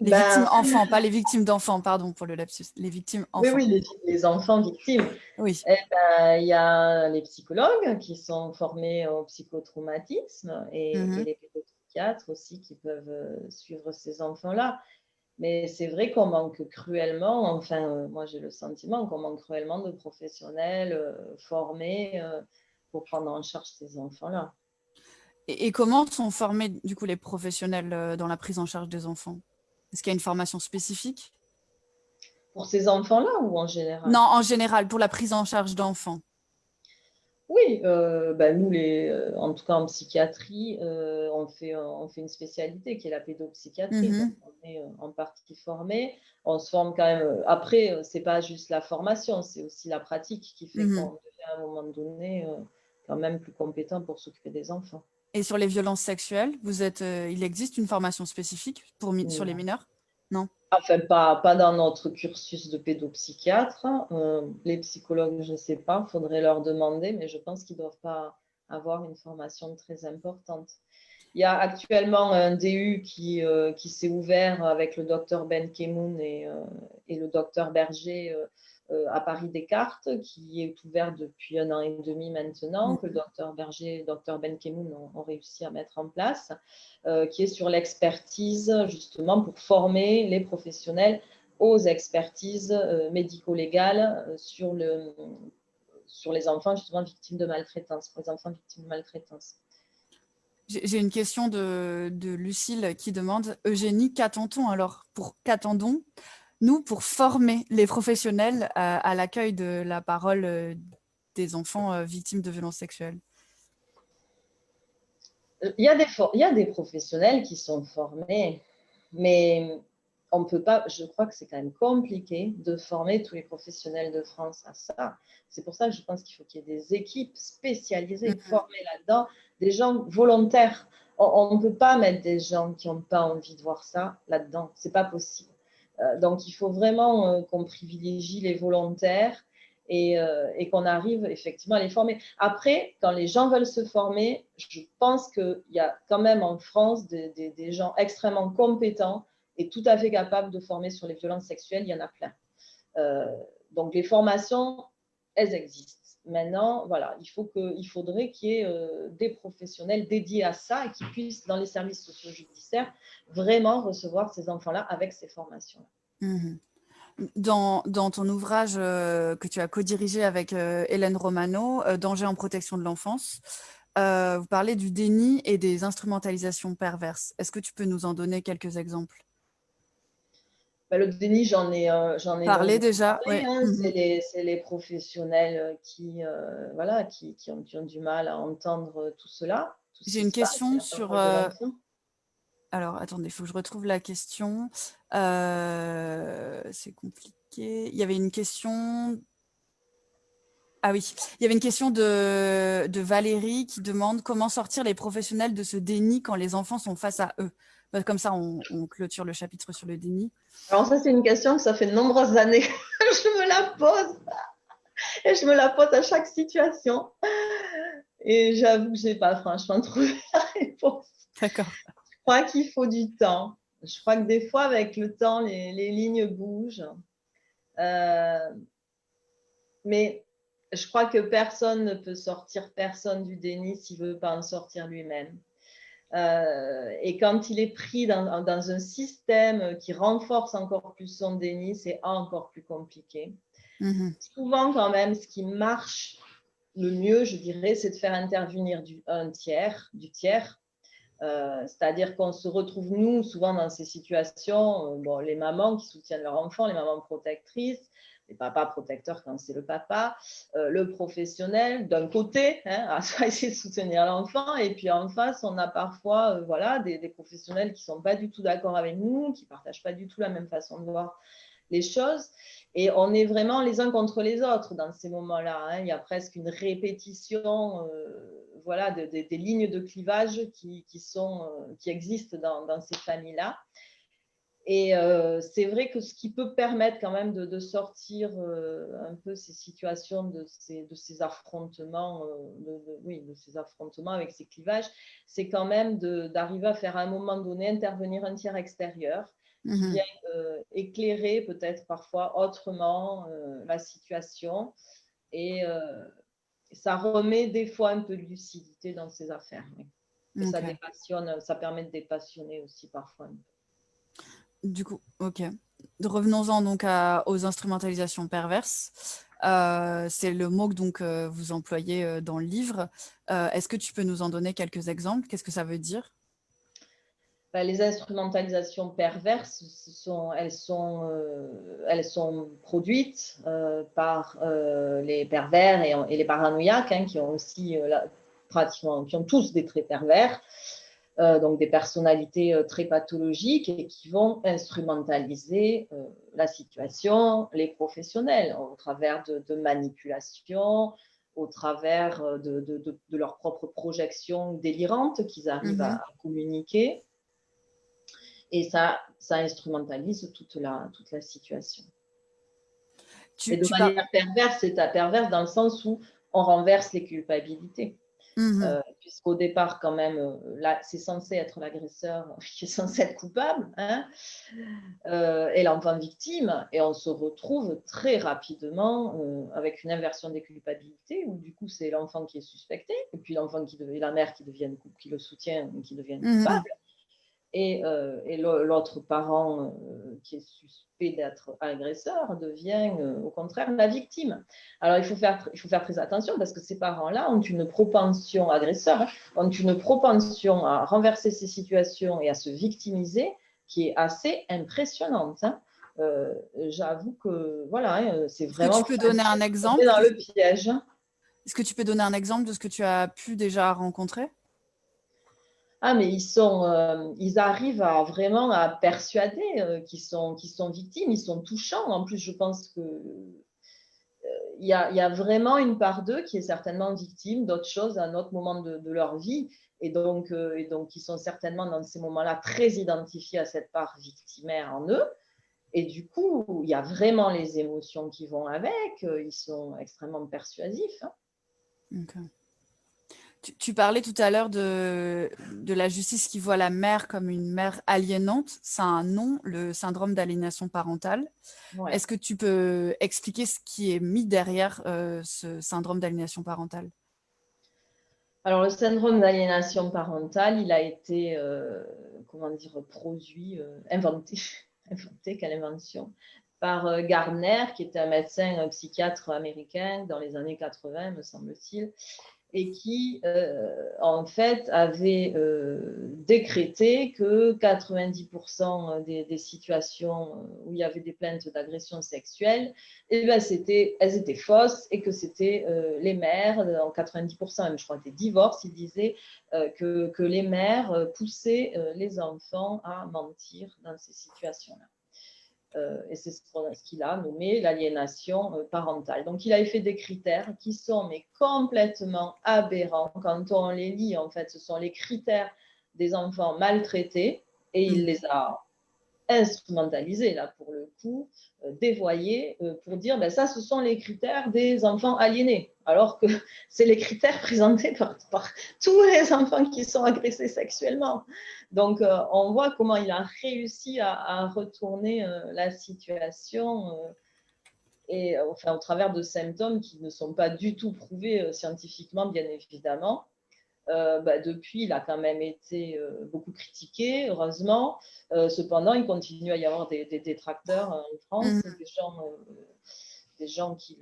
A: Les
B: Ben,
A: victimes enfants, pas les victimes d'enfants, pardon pour le lapsus. Les victimes
B: oui,
A: enfants.
B: oui, les enfants victimes.
A: Oui.
B: Eh ben, il y a les psychologues qui sont formés au psychotraumatisme et
A: Mhm.
B: les pédopsychiatres aussi qui peuvent suivre ces enfants-là. Mais c'est vrai qu'on manque cruellement, enfin, moi j'ai le sentiment qu'on manque cruellement de professionnels formés pour prendre en charge ces enfants-là.
A: Et comment sont formés du coup les professionnels dans la prise en charge des enfants? Est-ce qu'il y a une formation spécifique?
B: Pour ces enfants-là ou en
A: Non,
B: général?
A: en général, pour la prise en charge d'enfants.
B: Oui, ben nous, en tout cas en psychiatrie, on fait une spécialité qui est la pédopsychiatrie. Donc,
A: Mhm.
B: on est en partie formé. On se forme quand même. Après, ce n'est pas juste la formation, c'est aussi la pratique qui fait qu'on
A: Mhm.
B: devient à un moment donné quand même plus compétents pour s'occuper des enfants.
A: Et sur les violences sexuelles, il existe une formation spécifique sur les
B: Non.
A: mineurs? Non.
B: Enfin, pas dans notre cursus de pédopsychiatre. Les psychologues, je ne sais pas, il faudrait leur demander, mais je pense qu'ils ne doivent pas avoir une formation très importante. Il y a actuellement un DU qui s'est ouvert avec le docteur Ben Kemoun et le docteur Berger à Paris-Descartes, qui est ouvert depuis 1 an et demi maintenant, que le docteur Berger et le docteur Ben Kemoun ont réussi à mettre en place, qui est sur l'expertise, justement, pour former les professionnels aux expertises médico-légales sur les enfants, justement, victimes de maltraitance, pour les enfants victimes de maltraitance.
A: J'ai une question de Lucille qui demande, Eugénie, qu'attendons, nous, pour former les professionnels à l'accueil de la parole des enfants victimes de violences sexuelles?
B: Il y a des professionnels qui sont formés, mais on peut pas, je crois que c'est quand même compliqué de former tous les professionnels de France à ça. C'est pour ça que je pense qu'il faut qu'il y ait des équipes spécialisées, formées là-dedans, des gens volontaires. On ne peut pas mettre des gens qui n'ont pas envie de voir ça là-dedans. Ce n'est pas possible. Donc, il faut vraiment qu'on privilégie les volontaires et qu'on arrive effectivement à les former. Après, quand les gens veulent se former, je pense qu'il y a quand même en France des gens extrêmement compétents et tout à fait capables de former sur les violences sexuelles. Il y en a plein. Donc, les formations, elles existent. Maintenant, voilà, il faudrait qu'il y ait des professionnels dédiés à ça et qui puissent, dans les services socio-judiciaires, vraiment recevoir ces enfants-là avec ces formations-là.
A: Mmh. Dans ton ouvrage que tu as co-dirigé avec Hélène Romano, Danger en protection de l'enfance, vous parlez du déni et des instrumentalisations perverses. Est-ce que tu peux nous en donner quelques exemples?
B: Le déni, j'en ai
A: Parler
B: longuement
A: déjà,
B: parlé.
A: ouais.
B: Hein. C'est les professionnels qui ont du mal à entendre tout cela, tout ce
A: J'ai
B: qui
A: une
B: se passe,
A: question
B: la
A: sur...
B: parole de l'enfant.
A: alors, attendez, il faut que je retrouve la question. C'est compliqué. Il y avait une question... Ah oui, il y avait une question de Valérie qui demande comment sortir les professionnels de ce déni quand les enfants sont face à eux. Comme ça, on clôture le chapitre sur le déni.
B: Alors ça, c'est une question que ça fait de nombreuses années que je me la pose. Et je me la pose à chaque situation. Et j'avoue que je n'ai pas franchement trouvé la réponse.
A: D'accord.
B: Je crois qu'il faut du temps. Je crois que des fois, avec le temps, les lignes bougent. Mais je crois que personne ne peut sortir personne du déni s'il ne veut pas en sortir lui-même. Et quand il est pris dans un système qui renforce encore plus son déni, c'est encore plus compliqué. Souvent, quand même, ce qui marche le mieux, je dirais, c'est de faire intervenir du tiers. C'est-à-dire qu'on se retrouve, nous, souvent dans ces situations, les mamans qui soutiennent leur enfant, les mamans protectrices, les papas protecteurs quand c'est le papa, le professionnel d'un côté, à essayer de soutenir l'enfant, et puis en face, on a parfois des professionnels qui ne sont pas du tout d'accord avec nous, qui ne partagent pas du tout la même façon de voir les choses. Et on est vraiment les uns contre les autres dans ces moments-là. Il y a presque une répétition des lignes de clivage qui existent dans ces familles-là. Et c'est vrai que ce qui peut permettre quand même de sortir un peu ces situations de ces affrontements, de ces affrontements avec ces clivages, c'est quand même d'arriver à faire à un moment donné intervenir un tiers extérieur qui vient éclairer peut-être parfois autrement la situation et ça remet des fois un peu de lucidité dans ces affaires. Oui. Et ça dépassionne, ça permet de dépassionner aussi parfois un peu.
A: Du coup, ok. Revenons-en donc aux instrumentalisations perverses. C'est le mot que donc, vous employez dans le livre. Est-ce que tu peux nous en donner quelques exemples? Qu'est-ce que ça veut dire?
B: Les instrumentalisations perverses, elles sont produites par les pervers et les paranoïaques, qui ont aussi qui ont tous des traits pervers. Donc des personnalités très pathologiques et qui vont instrumentaliser la situation, les professionnels, au travers de manipulations, au travers de leurs propres projections délirantes qu'ils arrivent à communiquer. Et ça instrumentalise toute la situation. Et de manière perverse, c'est perverse dans le sens où on renverse les culpabilités. Puisqu'au départ, quand même, là, c'est censé être l'agresseur qui est censé être coupable, hein, et l'enfant victime, et on se retrouve très rapidement avec une inversion des culpabilités, où du coup, c'est l'enfant qui est suspecté, et puis la mère qui le soutient, qui devient coupable. Et l'autre parent qui est suspect d'être agresseur devient au contraire la victime. Alors il faut faire très attention parce que ces parents-là ont une propension agresseur, ont une propension à renverser ces situations et à se victimiser qui est assez impressionnante. J'avoue que voilà, c'est vraiment.
A: Est-ce que tu peux donner un exemple
B: dans le piège.
A: Est-ce que tu peux donner un exemple de ce que tu as pu déjà rencontrer?
B: Ah, mais ils arrivent vraiment à persuader qu'ils sont victimes, ils sont touchants. En plus, je pense que il y a vraiment une part d'eux qui est certainement victime d'autres choses à un autre moment de leur vie. Et donc, ils sont certainement dans ces moments-là très identifiés à cette part victimaire en eux. Et du coup, il y a vraiment les émotions qui vont avec. Ils sont extrêmement persuasifs.
A: Okay. Tu parlais tout à l'heure de la justice qui voit la mère comme une mère aliénante. C'est un nom, le syndrome d'aliénation parentale.
B: Ouais.
A: Est-ce que tu peux expliquer ce qui est mis derrière ce syndrome d'aliénation parentale?
B: Alors, le syndrome d'aliénation parentale, il a été, produit, inventé, quelle invention, par Gardner, qui était un médecin psychiatre américain dans les années 80, me semble-t-il, et qui, en fait, avait décrété que 90% des situations où il y avait des plaintes d'agression sexuelle, eh ben, elles étaient fausses et que c'était les mères, en 90% même, je crois, des divorces, il disait que les mères poussaient les enfants à mentir dans ces situations-là. Et c'est ce qu'il a nommé l'aliénation parentale. Donc, il a fait des critères qui sont mais complètement aberrants. Quand on les lit, en fait, ce sont les critères des enfants maltraités et il les a instrumentalisés, là, pour le coup, dévoyés, pour dire, ben, ça, ce sont les critères des enfants aliénés, alors que c'est les critères présentés par tous les enfants qui sont agressés sexuellement. Donc, on voit comment il a réussi à retourner la situation et enfin, au travers de symptômes qui ne sont pas du tout prouvés scientifiquement, bien évidemment. Depuis, il a quand même été beaucoup critiqué, heureusement. Cependant, il continue à y avoir des détracteurs en France, des gens qui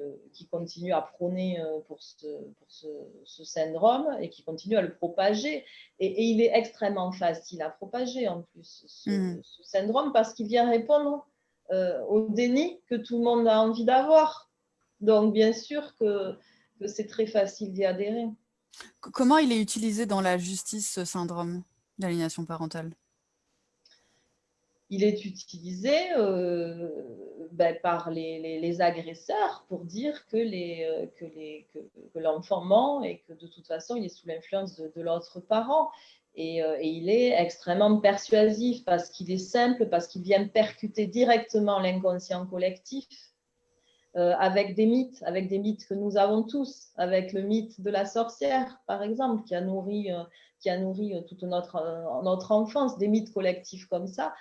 B: continuent à prôner pour ce syndrome et qui continuent à le propager. Et il est extrêmement facile à propager en plus, ce syndrome, parce qu'il vient répondre au déni que tout le monde a envie d'avoir. Donc, bien sûr que c'est très facile d'y adhérer.
A: Comment il est utilisé dans la justice, ce syndrome d'aliénation parentale?
B: Il est utilisé par les agresseurs pour dire que l'enfant ment et que de toute façon, il est sous l'influence de l'autre parent. Et il est extrêmement persuasif parce qu'il est simple, parce qu'il vient percuter directement l'inconscient collectif avec des mythes que nous avons tous, avec le mythe de la sorcière, par exemple, qui a nourri toute notre enfance, des mythes collectifs comme ça,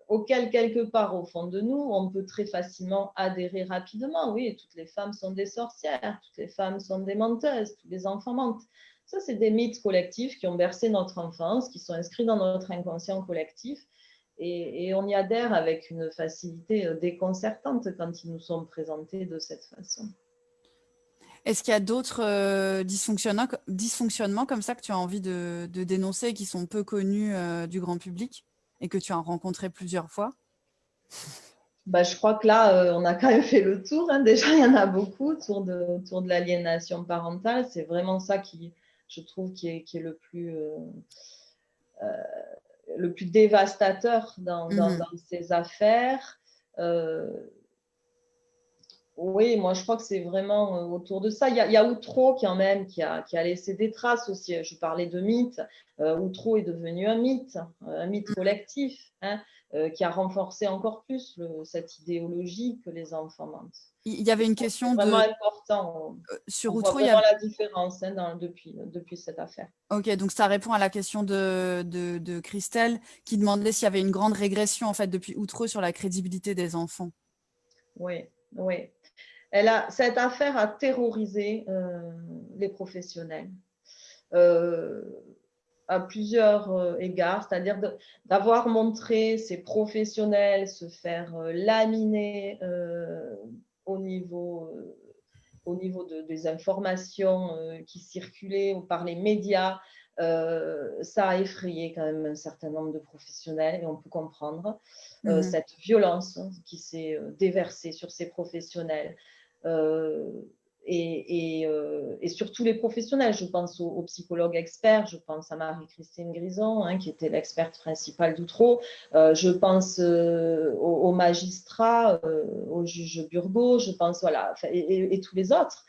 B: auxquels, quelque part au fond de nous, on peut très facilement adhérer rapidement. Oui, toutes les femmes sont des sorcières, toutes les femmes sont des menteuses, tous les enfants mentent. Ça, c'est des mythes collectifs qui ont bercé notre enfance, qui sont inscrits dans notre inconscient collectif. Et on y adhère avec une facilité déconcertante quand ils nous sont présentés de cette façon.
A: Est-ce qu'il y a d'autres dysfonctionnements comme ça que tu as envie de dénoncer et qui sont peu connus du grand public et que tu as rencontré plusieurs fois?
B: Je crois que là, on a quand même fait le tour. Hein. Déjà, il y en a beaucoup autour de l'aliénation parentale. C'est vraiment ça qui, je trouve, qui est le plus dévastateur dans ces affaires. Oui, moi je crois que c'est vraiment autour de ça. Il y a Outreau quand même qui a laissé des traces aussi. Je parlais de mythe. Outreau est devenu un mythe collectif, hein, qui a renforcé encore plus cette idéologie que les enfants mentent.
A: Il y avait une
B: C'est
A: question
B: vraiment important.
A: sur
B: On voit
A: Outreau, il y
B: vraiment
A: avait...
B: la différence, hein, depuis cette affaire.
A: Ok, donc ça répond à la question de Christelle qui demandait s'il y avait une grande régression en fait depuis Outreau sur la crédibilité des enfants.
B: Oui, oui. Cette affaire a terrorisé les professionnels à plusieurs égards, c'est-à-dire d'avoir montré ces professionnels se faire laminer au niveau des informations qui circulaient par les médias. Ça a effrayé quand même un certain nombre de professionnels et on peut comprendre cette violence qui s'est déversée sur ces professionnels. Et surtout les professionnels. Je pense aux psychologues experts, je pense à Marie-Christine Grison, hein, qui était l'experte principale d'Outreau. Je pense aux magistrats, au juge Burgot, je pense, voilà, et tous les autres,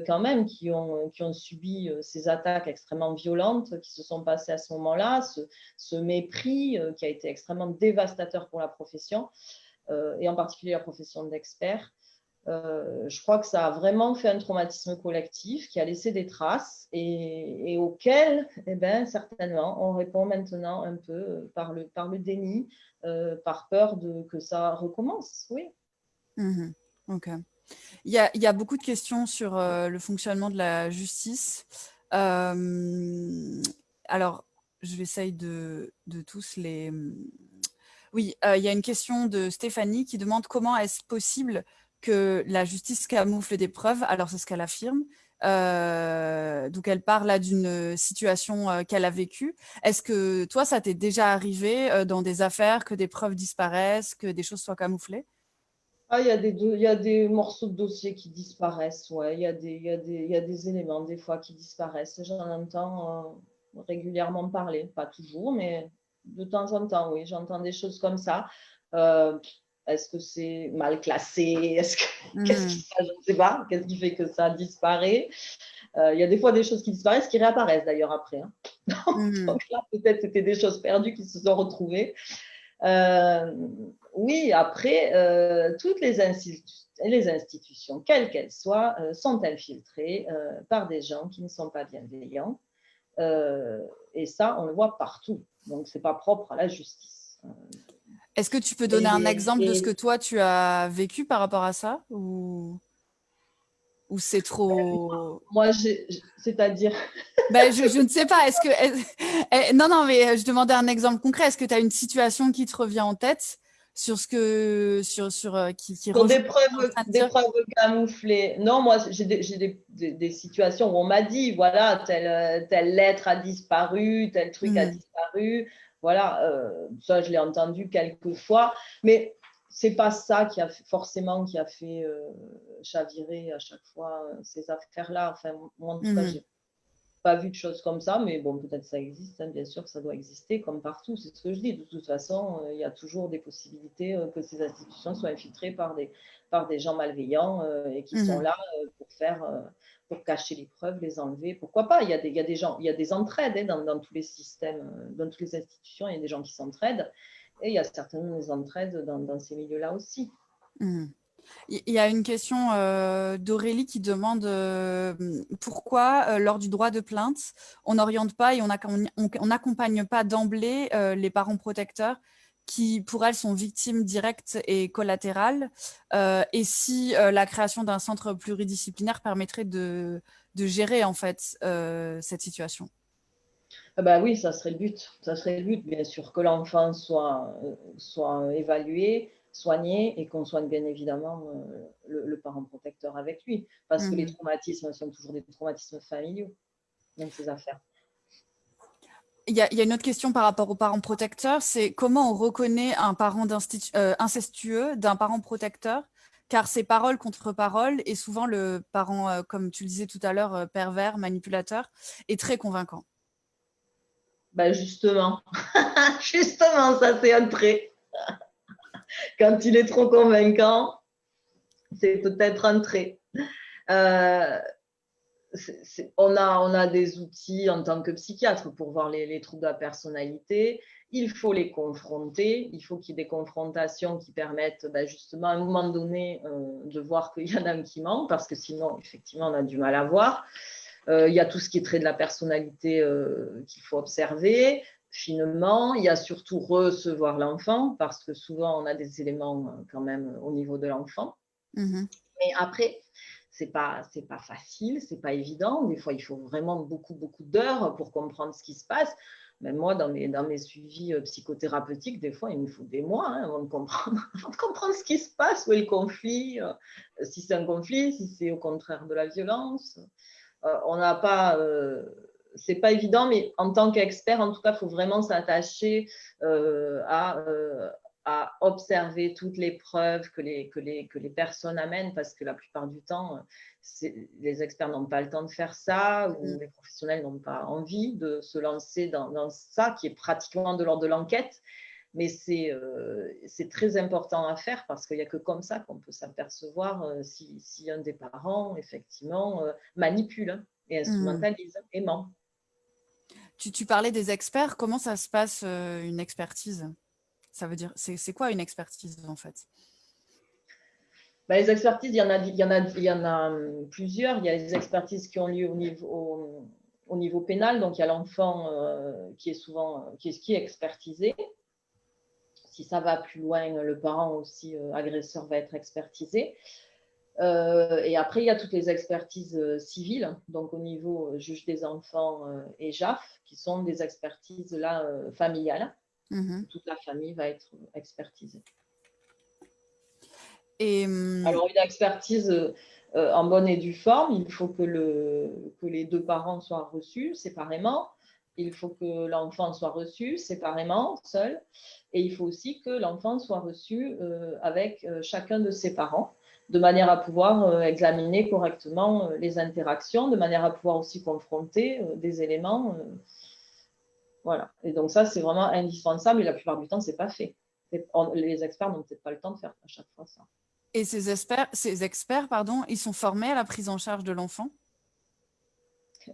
B: quand même, qui ont subi ces attaques extrêmement violentes qui se sont passées à ce moment-là, ce mépris qui a été extrêmement dévastateur pour la profession, et en particulier la profession d'expert. Je crois que ça a vraiment fait un traumatisme collectif qui a laissé des traces et auquel, eh ben, certainement, on répond maintenant un peu par le déni, par peur que ça recommence. Oui.
A: Ok. Il y a beaucoup de questions sur le fonctionnement de la justice. Alors, je vais essayer de tous les... Oui, il y a une question de Stéphanie qui demande comment est-ce possible que la justice camoufle des preuves. Alors, c'est ce qu'elle affirme. Donc, elle parle là d'une situation qu'elle a vécue. Est-ce que toi, ça t'est déjà arrivé dans des affaires que des preuves disparaissent, que des choses soient camouflées?
B: Ah, il y a des morceaux de dossier qui disparaissent, ouais. Il y a des éléments des fois qui disparaissent. J'en entends régulièrement parler, pas toujours, mais de temps en temps, oui, j'entends des choses comme ça. Euh, Est-ce que c'est mal classé? Qu'est-ce qui, je ne sais pas, qu'est-ce qui fait que ça disparaît? Il y a des fois des choses qui disparaissent, qui réapparaissent d'ailleurs après, hein. Donc là, peut-être c'était des choses perdues qui se sont retrouvées. Oui, après, toutes les institutions, quelles qu'elles soient, sont infiltrées par des gens qui ne sont pas bienveillants. Et ça, on le voit partout. Donc, ce n'est pas propre à la justice.
A: Est-ce que tu peux donner un exemple de ce que
B: Et
A: toi, tu as vécu par rapport à ça ou c'est trop...
B: moi, c'est-à-dire,
A: Ben, je ne sais pas. Non, non, mais je demandais un exemple concret. Est-ce que tu as une situation qui te revient en tête sur ce que, qui
B: pour
A: rejoint ce que tu es en train de
B: des
A: dire?
B: preuves camouflées, non, moi, j'ai des situations où on m'a dit, voilà, telle lettre a disparu, tel truc a
A: Mhm.
B: disparu. Voilà, ça, je l'ai entendu quelques fois, mais c'est pas ça forcément qui a fait chavirer à chaque fois ces affaires-là. Enfin, moi, en tout cas,
A: Mhm.
B: j'ai pas vu de choses comme ça, mais bon, peut-être ça existe, hein, bien sûr que ça doit exister, comme partout, c'est ce que je dis. De toute façon, il y a toujours des possibilités que ces institutions soient infiltrées par des gens malveillants et qui sont
A: Mhm.
B: là pour cacher les preuves, les enlever. Pourquoi pas? Il y a des gens, il y a des entraides hein, dans tous les systèmes, dans toutes les institutions, il y a des gens qui s'entraident et il y a certaines entraides dans ces milieux-là aussi.
A: Mhm. Il y a une question d'Aurélie qui demande pourquoi, lors du droit de plainte, on n'oriente pas et on n'accompagne pas d'emblée les parents protecteurs qui, pour elles, sont victimes directes et collatérales, et si la création d'un centre pluridisciplinaire permettrait de gérer en fait cette situation.
B: Ah bah oui, ça serait le but. Ça serait le but, bien sûr, que l'enfant soit évalué, soigné et qu'on soigne bien évidemment le parent protecteur avec lui. Parce que les
A: Mhm.
B: traumatismes sont toujours des traumatismes familiaux, même ces affaires.
A: Il y a une autre question par rapport aux parents protecteurs, c'est comment on reconnaît un parent incestueux d'un parent protecteur, car c'est parole contre parole, et souvent le parent, comme tu le disais tout à l'heure, pervers, manipulateur, est très convaincant.
B: Ben justement, justement, ça c'est un trait. Quand il est trop convaincant, C'est peut-être un trait. Euh, on a des outils en tant que psychiatre pour voir les troubles de la personnalité. Il faut les confronter. Il faut qu'il y ait des confrontations qui permettent justement à un moment donné de voir qu'il y en a un qui manque, parce que sinon, effectivement, on a du mal à voir. Il y a tout ce qui est trait de la personnalité qu'il faut observer finement. Il y a surtout recevoir l'enfant, parce que souvent, on a des éléments quand même au niveau de l'enfant.
A: Mhm.
B: Mais après, c'est pas facile, c'est pas évident. Des fois, il faut vraiment beaucoup d'heures pour comprendre ce qui se passe. Même moi, dans mes suivis psychothérapeutiques, des fois, il me faut des mois avant de comprendre ce qui se passe, où est le conflit, si c'est un conflit, si c'est au contraire de la violence. On n'a pas, c'est pas évident, mais en tant qu'expert, en tout cas, il faut vraiment s'attacher à observer toutes les preuves que les personnes amènent, parce que la plupart du temps, les experts n'ont pas le temps de faire ça, ou les professionnels n'ont pas envie de se lancer dans ça, qui est pratiquement de l'ordre de l'enquête. Mais c'est très important à faire, parce qu'il n'y a que comme ça qu'on peut s'apercevoir si un des parents, effectivement, manipule et instrumentalise et ment.
A: Tu parlais des experts. Comment ça se passe, une expertise? Ça veut dire, c'est quoi une expertise en fait?
B: Les expertises, il y en a plusieurs. Il y a les expertises qui ont lieu au niveau pénal. Donc, il y a l'enfant qui est expertisé. Si ça va plus loin, le parent aussi agresseur va être expertisé. Et après, il y a toutes les expertises civiles, donc au niveau juge des enfants et JAF, qui sont des expertises là, familiales. Toute la famille va être expertisée.
A: Et,
B: alors, une expertise en bonne et due forme, il faut que les deux parents soient reçus séparément. Il faut que l'enfant soit reçu séparément, seul. Et il faut aussi que l'enfant soit reçu avec chacun de ses parents, de manière à pouvoir examiner correctement les interactions, de manière à pouvoir aussi confronter des éléments. Voilà. Et donc ça, c'est vraiment indispensable. Et la plupart du temps, ce n'est pas fait. Les experts n'ont peut-être pas le temps de faire à chaque fois ça.
A: Et ces experts, ils sont formés à la prise en charge de l'enfant?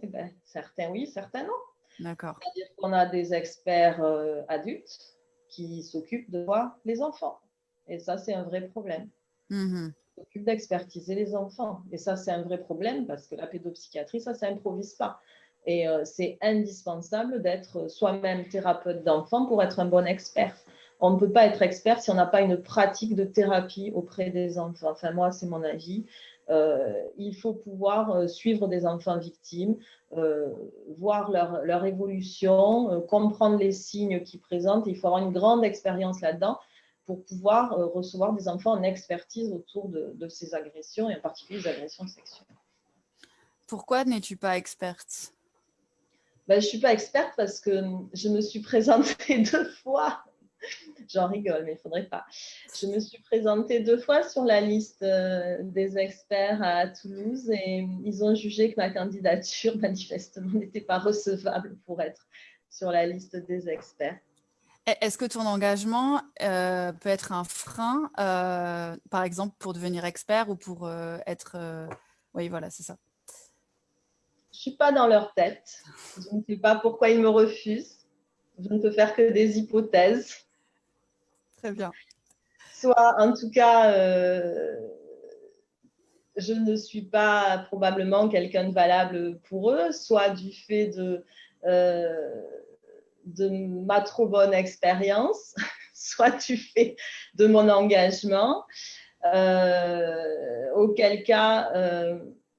B: Eh ben, certains oui, certains non.
A: D'accord.
B: C'est-à-dire qu'on a des experts adultes qui s'occupent de voir les enfants. Et ça, c'est un vrai problème. Ils s'occupent d'expertiser les enfants. Et ça, c'est un vrai problème, parce que la pédopsychiatrie, ça ne s'improvise pas. Et c'est indispensable d'être soi-même thérapeute d'enfants pour être un bon expert. On ne peut pas être expert si on n'a pas une pratique de thérapie auprès des enfants. Enfin, moi, c'est mon avis. Il faut pouvoir suivre des enfants victimes, voir leur évolution, comprendre les signes qu'ils présentent. Il faut avoir une grande expérience là-dedans pour pouvoir recevoir des enfants en expertise autour de ces agressions, et en particulier les agressions sexuelles.
A: Pourquoi n'es-tu pas experte?
B: Je ne suis pas experte parce que je me suis présentée 2 fois. J'en rigole, mais il ne faudrait pas. Je me suis présentée 2 fois sur la liste des experts à Toulouse, et ils ont jugé que ma candidature, manifestement, n'était pas recevable pour être sur la liste des experts.
A: Est-ce que ton engagement peut être un frein, par exemple, pour devenir expert ou pour être... Oui, voilà, c'est ça.
B: Je ne suis pas dans leur tête. Je ne sais pas pourquoi ils me refusent. Je ne peux faire que des hypothèses.
A: Très bien.
B: Soit, en tout cas, je ne suis pas probablement quelqu'un de valable pour eux, soit du fait de ma trop bonne expérience, soit du fait de mon engagement, auquel cas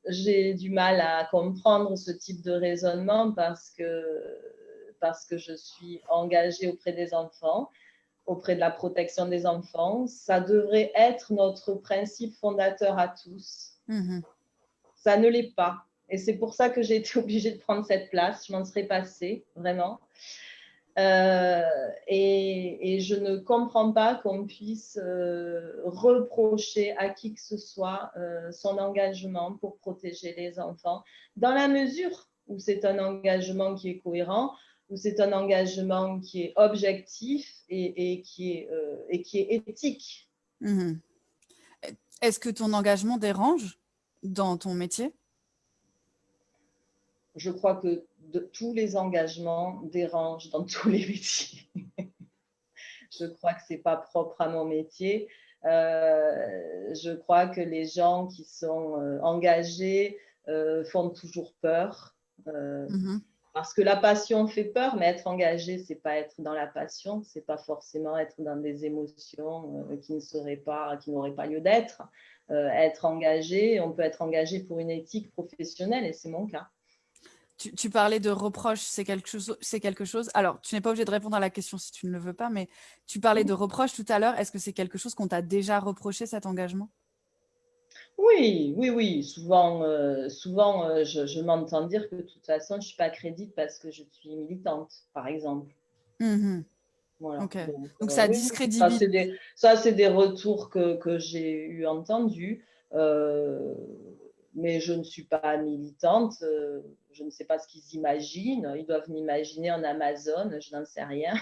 B: j'ai du mal à comprendre ce type de raisonnement, parce que je suis engagée auprès des enfants, auprès de la protection des enfants. Ça devrait être notre principe fondateur à tous. Ça ne l'est pas. Et c'est pour ça que j'ai été obligée de prendre cette place. Je m'en serais passée, vraiment. Et je ne comprends pas qu'on puisse reprocher à qui que ce soit son engagement pour protéger les enfants, dans la mesure où c'est un engagement qui est cohérent, où c'est un engagement qui est objectif et qui est éthique.
A: Est-ce que ton engagement dérange dans ton métier?
B: Je crois que tous les engagements dérangent dans tous les métiers. Je crois que ce n'est pas propre à mon métier. Je crois que les gens qui sont engagés font toujours peur. Parce que la passion fait peur, mais être engagé, c'est pas être dans la passion, c'est pas forcément être dans des émotions qui n'auraient pas lieu d'être. Être engagé, on peut être engagé pour une éthique professionnelle, et c'est mon cas.
A: Tu parlais de reproches, c'est quelque chose. Alors, tu n'es pas obligé de répondre à la question si tu ne le veux pas, mais tu parlais de reproches tout à l'heure. Est-ce que c'est quelque chose qu'on t'a déjà reproché, cet engagement?
B: Oui, oui, oui. Souvent, je m'entends dire que de toute façon, je ne suis pas crédible parce que je suis militante, par exemple. Voilà.
A: Ok.
B: Donc,
A: Donc, ça
B: oui, ça,
A: discrédite.
B: c'est des retours que j'ai eu entendus. Mais je ne suis pas militante. Je ne sais pas ce qu'ils imaginent. Ils doivent m'imaginer en Amazon. Je n'en sais rien.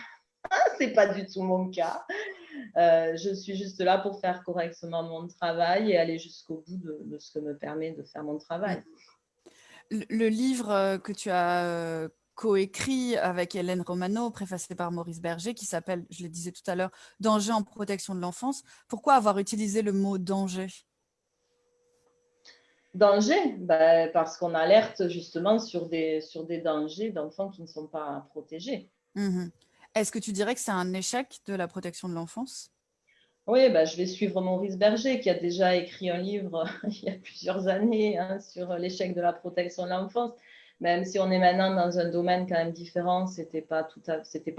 B: C'est pas du tout mon cas. Je suis juste là pour faire correctement mon travail et aller jusqu'au bout de ce que me permet de faire mon travail.
A: Le livre que tu as coécrit avec Hélène Romano, préfacé par Maurice Berger, qui s'appelle, je le disais tout à l'heure, Danger en protection de l'enfance. Pourquoi avoir utilisé le mot danger?
B: Danger, ben, parce qu'on alerte justement sur des dangers d'enfants qui ne sont pas protégés.
A: Est-ce que tu dirais que c'est un échec de la protection de l'enfance?
B: Oui, ben, je vais suivre Maurice Berger qui a déjà écrit un livre il y a plusieurs années sur l'échec de la protection de l'enfance. Même si on est maintenant dans un domaine quand même différent, c'était pas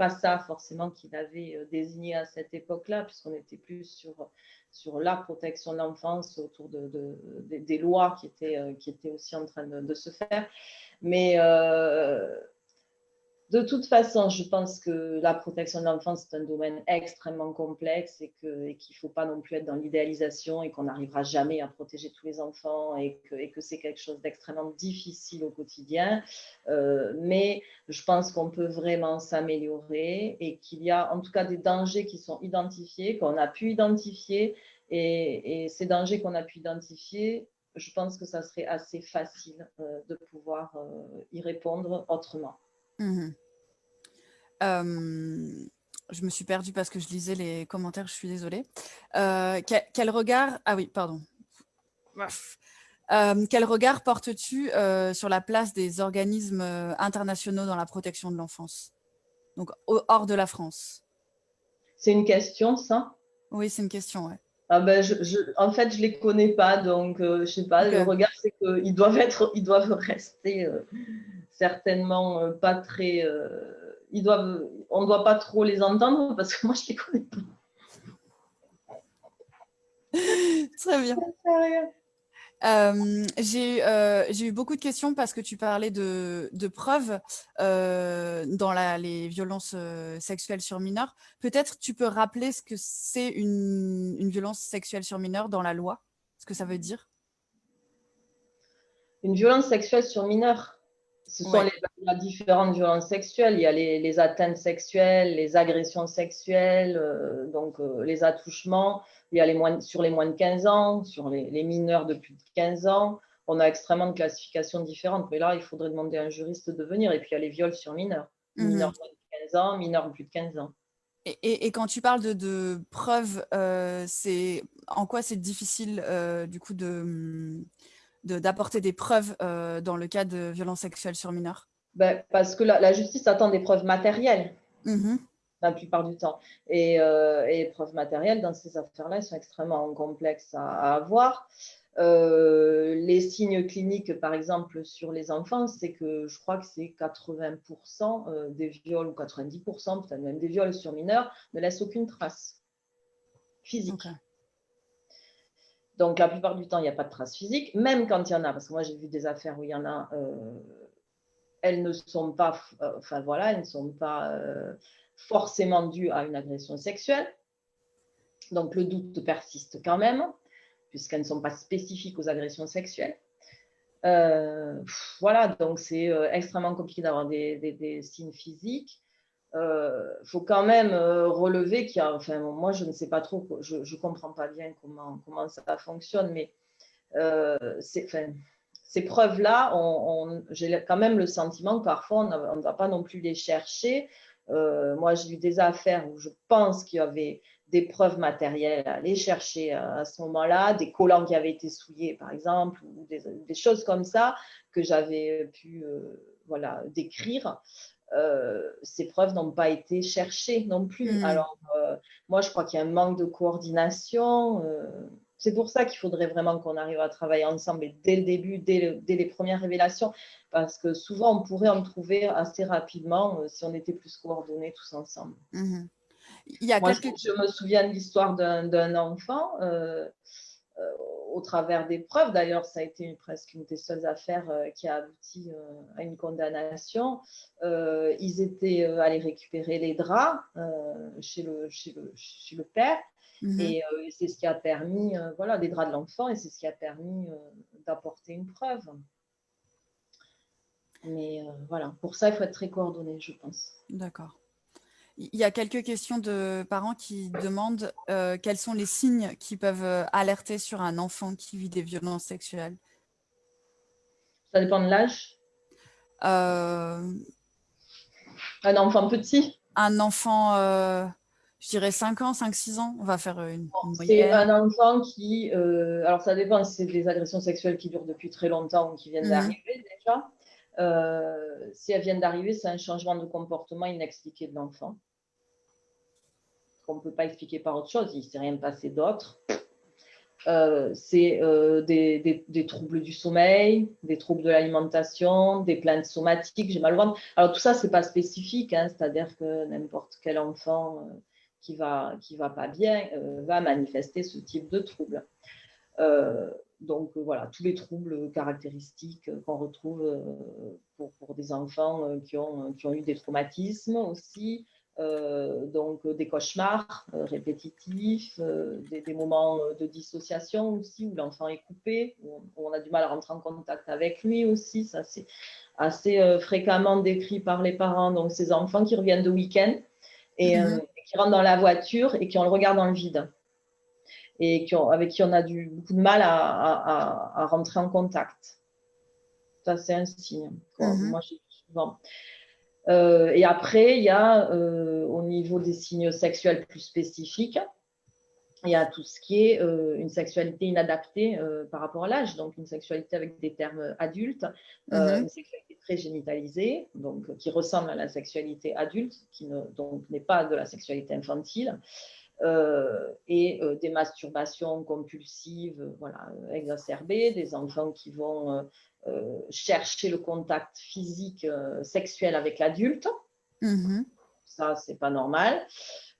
B: ça forcément qu'il avait désigné à cette époque-là, puisqu'on était plus sur la protection de l'enfance autour des lois qui étaient aussi en train de se faire. Mais de toute façon, je pense que la protection de l'enfance, c'est un domaine extrêmement complexe et qu'il ne faut pas non plus être dans l'idéalisation et qu'on n'arrivera jamais à protéger tous les enfants et que c'est quelque chose d'extrêmement difficile au quotidien. Mais je pense qu'on peut vraiment s'améliorer et qu'il y a en tout cas des dangers qui sont identifiés, qu'on a pu identifier. Et ces dangers qu'on a pu identifier, je pense que ça serait assez facile de pouvoir y répondre autrement.
A: Je me suis perdue parce que je lisais les commentaires, je suis désolée. Quel regard... Ah oui, pardon. Quel regard portes-tu sur la place des organismes internationaux dans la protection de l'enfance? Donc, hors de la France.
B: C'est une question, ça?
A: Oui, c'est une question, ouais.
B: Ah ben, en fait, je les connais pas, donc je sais pas. Le
A: Ok.
B: regard, c'est ils doivent rester certainement pas très. On doit pas trop les entendre parce que moi, je les connais pas.
A: Très bien. J'ai eu beaucoup de questions parce que tu parlais de preuves dans les violences sexuelles sur mineurs. Peut-être tu peux rappeler ce que c'est une violence sexuelle sur mineur dans la loi, ce que ça veut dire?
B: Une violence sexuelle sur mineur. Ce sont
A: Ouais.
B: différentes violences sexuelles. Il y a les atteintes sexuelles, les agressions sexuelles, les attouchements. Il y a sur les moins de 15 ans, sur les mineurs de plus de 15 ans. On a extrêmement de classifications différentes. Mais là, il faudrait demander à un juriste de venir. Et puis, il y a les viols sur mineurs. Mineurs moins de 15 ans, mineurs plus de 15 ans.
A: Et quand tu parles de preuves, c'est en quoi c'est difficile du coup d'apporter des preuves dans le cas de violences sexuelles sur mineurs?
B: Ben, parce que la justice attend des preuves matérielles. La plupart du temps. Et preuves matérielles, dans ces affaires-là, elles sont extrêmement complexes à avoir. Les signes cliniques, par exemple, sur les enfants, c'est que je crois que c'est 80% des viols, ou 90%, peut-être même des viols sur mineurs, ne laissent aucune trace physique.
A: Okay.
B: Donc, la plupart du temps, il n'y a pas de trace physique, même quand il y en a, parce que moi, j'ai vu des affaires où il y en a, elles ne sont pas, elles ne sont pas forcément dues à une agression sexuelle. Donc, le doute persiste quand même, puisqu'elles ne sont pas spécifiques aux agressions sexuelles. Voilà, donc c'est extrêmement compliqué d'avoir des signes physiques. faut quand même relever qu'il y a, enfin, moi je ne sais pas trop, je ne comprends pas bien comment ça fonctionne, mais ces preuves-là, j'ai quand même le sentiment que parfois on ne va pas non plus les chercher. Moi, j'ai eu des affaires où je pense qu'il y avait des preuves matérielles à aller chercher à ce moment-là, des collants qui avaient été souillés, par exemple, ou des choses comme ça que j'avais pu voilà, décrire. Ces preuves n'ont pas été cherchées non plus. Alors, moi, je crois qu'il y a un manque de coordination. C'est pour ça qu'il faudrait vraiment qu'on arrive à travailler ensemble et dès le début, dès les premières révélations, parce que souvent, on pourrait en trouver assez rapidement si on était plus coordonnés tous ensemble.
A: Il y a
B: Moi, je me souviens de l'histoire d'un enfant au travers des preuves. D'ailleurs, ça a été presque une des seules affaires qui a abouti à une condamnation. Ils étaient allés récupérer les draps chez le père. Et c'est ce qui a permis, voilà, des draps de l'enfant, et c'est ce qui a permis d'apporter une preuve. Mais voilà, pour ça, il faut être très coordonné, je pense.
A: D'accord. Il y a quelques questions de parents qui demandent quels sont les signes qui peuvent alerter sur un enfant qui vit des violences sexuelles.
B: Ça dépend de l'âge.
A: Un
B: enfant petit.
A: Un enfant, je dirais 5 ans, 5-6 ans, on va faire une
B: c'est
A: moyenne.
B: un enfant qui, alors ça dépend si c'est des agressions sexuelles qui durent depuis très longtemps ou qui viennent d'arriver déjà. Si elles viennent d'arriver, c'est un changement de comportement inexpliqué de l'enfant. Qu'on ne peut pas expliquer par autre chose, il ne s'est rien passé d'autre. C'est des troubles du sommeil, des troubles de l'alimentation, des plaintes somatiques, j'ai mal au ventre. Alors tout ça, ce n'est pas spécifique, hein, c'est-à-dire que n'importe quel enfant qui va pas bien va manifester ce type de troubles. Donc voilà, tous les troubles caractéristiques qu'on retrouve pour des enfants qui ont eu des traumatismes aussi. Donc des cauchemars répétitifs, des moments de dissociation aussi, où l'enfant est coupé, où on a du mal à rentrer en contact avec lui aussi. Ça, c'est assez fréquemment décrit par les parents. Donc ces enfants qui reviennent de week-end et qui rentrent dans la voiture et qui ont le regard dans le vide. Et avec qui on a beaucoup de mal à rentrer en contact. Ça, c'est un signe. Moi, j'ai souvent. Et après, il y a au niveau des signes sexuels plus spécifiques, il y a tout ce qui est une sexualité inadaptée par rapport à l'âge, donc une sexualité avec des termes adultes, une sexualité très génitalisée, donc qui ressemble à la sexualité adulte, qui n'est pas de la sexualité infantile. Et des masturbations compulsives exacerbées, des enfants qui vont chercher le contact physique sexuel avec l'adulte. Ça, c'est pas normal.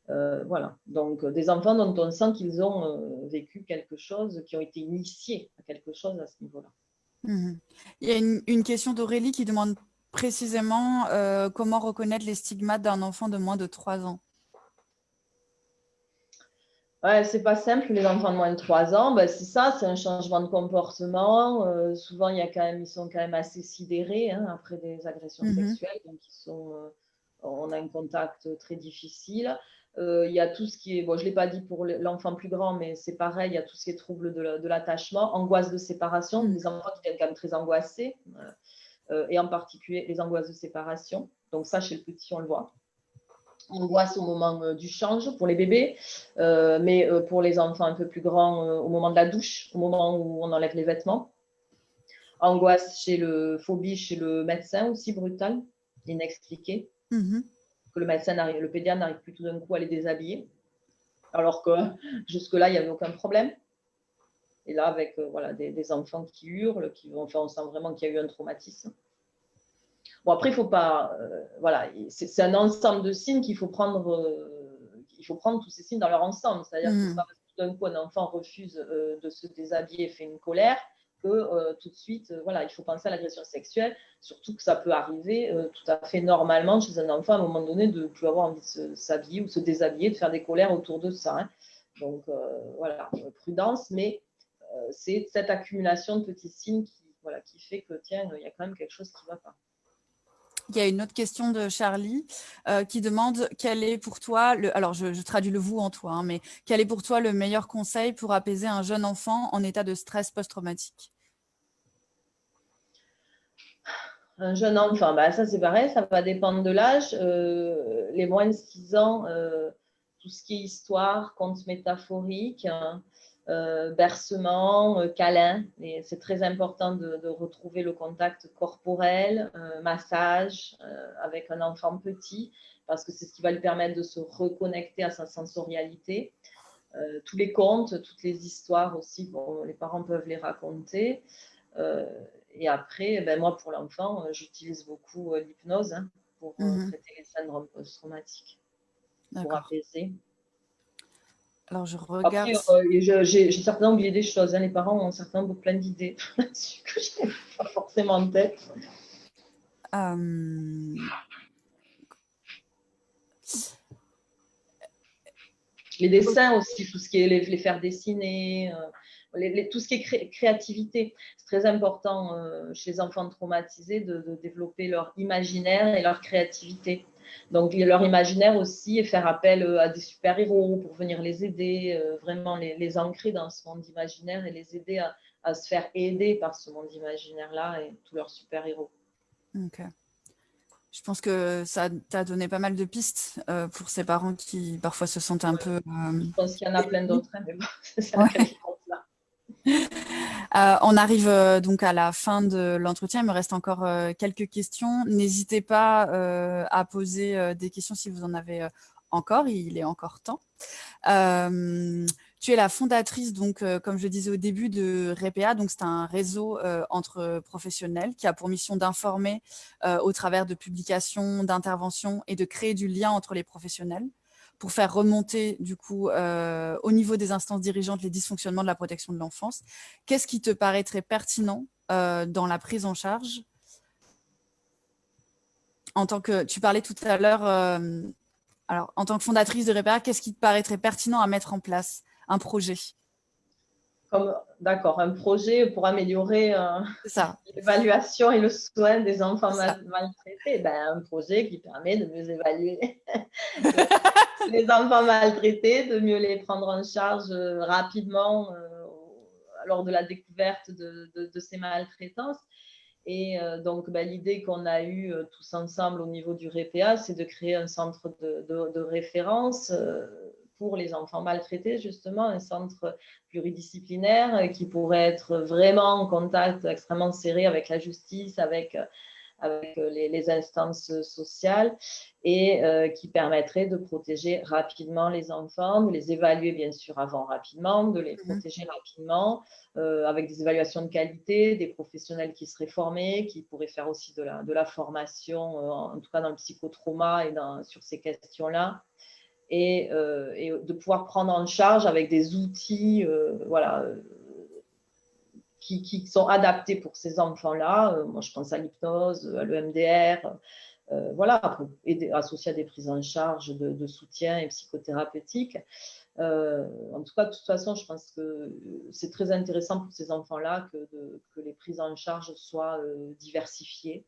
B: Voilà. Donc, des enfants dont on sent qu'ils ont vécu quelque chose, qui ont été initiés à quelque chose à ce niveau-là.
A: Il y a une question d'Aurélie qui demande précisément comment reconnaître les stigmates d'un enfant de moins de 3 ans.
B: Ouais, c'est pas simple, les enfants de moins de 3 ans, c'est ça, c'est un changement de comportement. Souvent, ils sont quand même assez sidérés après des agressions sexuelles, donc on a un contact très difficile. Il y a tout ce qui est, bon, je ne l'ai pas dit pour l'enfant plus grand, mais c'est pareil, il y a tout ce qui est trouble de l'attachement, angoisse de séparation, des enfants qui viennent quand même très angoissés, et en particulier les angoisses de séparation. Donc ça, chez le petit, on le voit. Angoisse au moment du change pour les bébés, mais pour les enfants un peu plus grands, au moment de la douche, au moment où on enlève les vêtements. Angoisse phobie chez le médecin aussi, brutale, inexpliquée. Que le pédiatre n'arrive plus tout d'un coup à les déshabiller, alors que jusque-là, il n'y avait aucun problème. Et là, avec des enfants qui hurlent, on sent vraiment qu'il y a eu un traumatisme. Bon, après, il faut pas. C'est un ensemble de signes qu'il faut prendre. Il faut prendre tous ces signes dans leur ensemble. C'est-à-dire que c'est pas parce que tout d'un coup un enfant refuse de se déshabiller et fait une colère que tout de suite, il faut penser à l'agression sexuelle. Surtout que ça peut arriver tout à fait normalement chez un enfant à un moment donné de ne plus avoir envie de s'habiller ou de se déshabiller, de faire des colères autour de ça. Hein. Donc prudence, mais c'est cette accumulation de petits signes qui fait que tiens, il y a quand même quelque chose qui ne va pas.
A: Il y a une autre question de Charlie qui demande quel est pour toi, alors je traduis le vous en toi, hein, mais quel est pour toi le meilleur conseil pour apaiser un jeune enfant en état de stress post-traumatique?
B: Un jeune enfant, bah, ça c'est pareil, ça va dépendre de l'âge. Les moins de 6 ans, tout ce qui est histoire, conte métaphorique, hein, bercement, câlin. C'est très important de retrouver le contact corporel, massage avec un enfant petit, parce que c'est ce qui va lui permettre de se reconnecter à sa sensorialité. Tous les contes, toutes les histoires aussi, bon, les parents peuvent les raconter. Et après, ben moi, pour l'enfant, j'utilise beaucoup l'hypnose pour traiter les syndromes post-traumatiques, pour
A: D'accord.
B: apaiser.
A: Alors, je
B: Après,
A: regarde.
B: j'ai certainement oublié des choses. Les parents ont certainement plein d'idées là-dessus que je n'ai pas forcément en tête. Les dessins aussi, tout ce qui est les faire dessiner, tout ce qui est créativité. C'est très important chez les enfants traumatisés de développer leur imaginaire et leur créativité. Donc, leur imaginaire aussi et faire appel à des super-héros pour venir les aider, vraiment les ancrer dans ce monde imaginaire et les aider à se faire aider par ce monde imaginaire-là et tous leurs super-héros.
A: Ok. Je pense que ça t'a donné pas mal de pistes pour ces parents qui parfois se sentent un peu.
B: Je pense qu'il y en a plein d'autres, mais bon, c'est ça
A: Ouais.
B: qui compte là.
A: On arrive donc à la fin de l'entretien. Il me reste encore quelques questions. N'hésitez pas à poser des questions si vous en avez encore. Il est encore temps. Tu es la fondatrice, donc, comme je disais au début, de REPEA. Donc, c'est un réseau entre professionnels qui a pour mission d'informer au travers de publications, d'interventions et de créer du lien entre les professionnels pour faire remonter, du coup, au niveau des instances dirigeantes, les dysfonctionnements de la protection de l'enfance. Qu'est-ce qui te paraîtrait pertinent dans la prise en charge en tant que, tu parlais tout à l'heure, alors, en tant que fondatrice de REPEA, qu'est-ce qui te paraîtrait pertinent à mettre en place? Un projet.
B: D'accord, un projet pour améliorer
A: C'est ça.
B: l'évaluation et le soin des enfants
A: C'est ça.
B: maltraités. Un projet qui permet de mieux évaluer les enfants maltraités, de mieux les prendre en charge rapidement lors de la découverte de ces maltraitances. Et donc, l'idée qu'on a eue tous ensemble au niveau du REPEA, c'est de créer un centre de référence pour les enfants maltraités, justement, un centre pluridisciplinaire qui pourrait être vraiment en contact extrêmement serré avec la justice, avec les instances sociales et qui permettrait de protéger rapidement les enfants, de les évaluer bien sûr avant rapidement, de les protéger rapidement avec des évaluations de qualité, des professionnels qui seraient formés, qui pourraient faire aussi de la formation, en tout cas dans le psychotrauma et sur ces questions-là. Et de pouvoir prendre en charge avec des outils voilà, qui sont adaptés pour ces enfants-là. Moi, je pense à l'hypnose, à l'EMDR, voilà, associé à des prises en charge de soutien et psychothérapeutiques. En tout cas, de toute façon, je pense que c'est très intéressant pour ces enfants-là que les prises en charge soient diversifiées.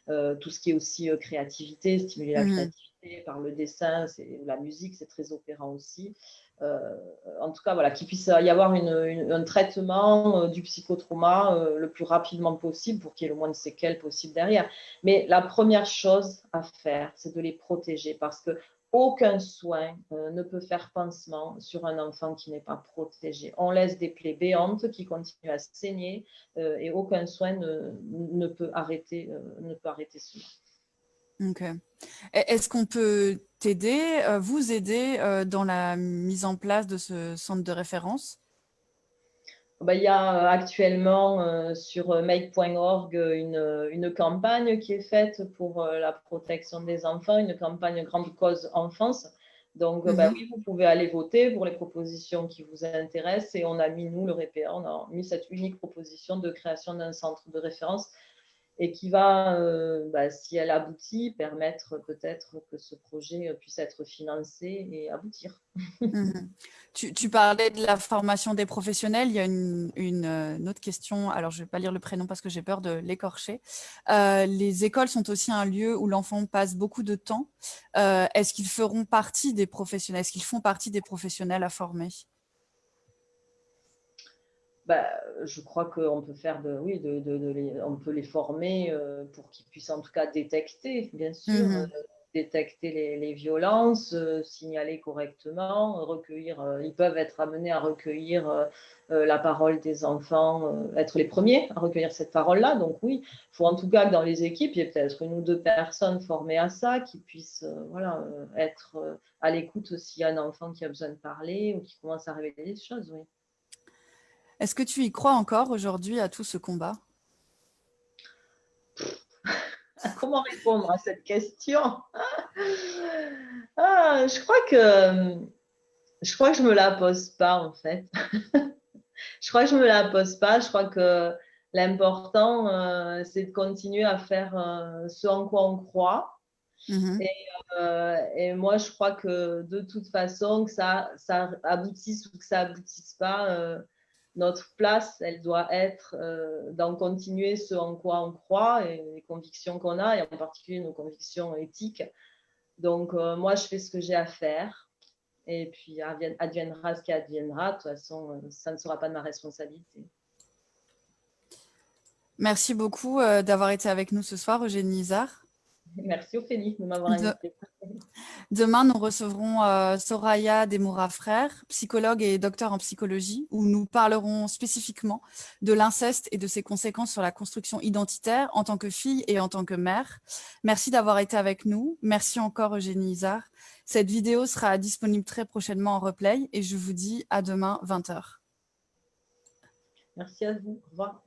B: Tout ce qui est aussi créativité, stimuler la créativité par le dessin, la musique, c'est très opérant aussi. En tout cas, voilà, qu'il puisse y avoir un traitement du psychotrauma le plus rapidement possible pour qu'il y ait le moins de séquelles possible derrière. Mais la première chose à faire, c'est de les protéger parce que aucun soin ne peut faire pansement sur un enfant qui n'est pas protégé. On laisse des plaies béantes qui continuent à saigner et aucun soin ne peut arrêter cela.
A: Ok. Est-ce qu'on peut t'aider, vous aider dans la mise en place de ce centre de référence?
B: Il y a actuellement sur make.org une campagne qui est faite pour la protection des enfants, une campagne grande cause enfance. Donc, oui, vous pouvez aller voter pour les propositions qui vous intéressent. Et on a mis, nous, le REPEA, on a mis cette unique proposition de création d'un centre de référence et qui va, si elle aboutit, permettre peut-être que ce projet puisse être financé et aboutir.
A: Mhm. Tu parlais de la formation des professionnels. Il y a une autre question. Alors, je ne vais pas lire le prénom parce que j'ai peur de l'écorcher. Les écoles sont aussi un lieu où l'enfant passe beaucoup de temps. Est-ce qu'ils feront partie des professionnels? Est-ce qu'ils font partie des professionnels à former?
B: Je crois qu'on peut faire on peut les former pour qu'ils puissent en tout cas détecter, bien sûr,
A: Mhm.
B: détecter les violences, signaler correctement, recueillir. Ils peuvent être amenés à recueillir la parole des enfants, être les premiers à recueillir cette parole-là. Donc oui, il faut en tout cas que dans les équipes, il y ait peut-être une ou deux personnes formées à ça, qui puissent être à l'écoute s'il y a un enfant qui a besoin de parler ou qui commence à révéler des choses. Oui.
A: Est-ce que tu y crois encore aujourd'hui à tout ce combat?
B: Comment répondre à cette question? Ah, je crois que je me la pose pas en fait. Je crois que je me la pose pas. Je crois que l'important, c'est de continuer à faire ce en quoi on croit.
A: Mhm.
B: Et moi, je crois que de toute façon, que ça aboutisse ou que ça aboutisse pas, notre place, elle doit être d'en continuer ce en quoi on croit et les convictions qu'on a, et en particulier nos convictions éthiques. Donc, moi, je fais ce que j'ai à faire. Et puis, adviendra ce qui adviendra. De toute façon, ça ne sera pas de ma responsabilité.
A: Merci beaucoup d'avoir été avec nous ce soir, Eugénie Izard.
B: Merci Ophélie de m'avoir
A: De-
B: invitée.
A: Demain, nous recevrons Soraya Demoura Frère, psychologue et docteur en psychologie, où nous parlerons spécifiquement de l'inceste et de ses conséquences sur la construction identitaire en tant que fille et en tant que mère. Merci d'avoir été avec nous. Merci encore, Eugénie Izard. Cette vidéo sera disponible très prochainement en replay et je vous dis à demain, 20 h.
B: Merci à vous. Au revoir.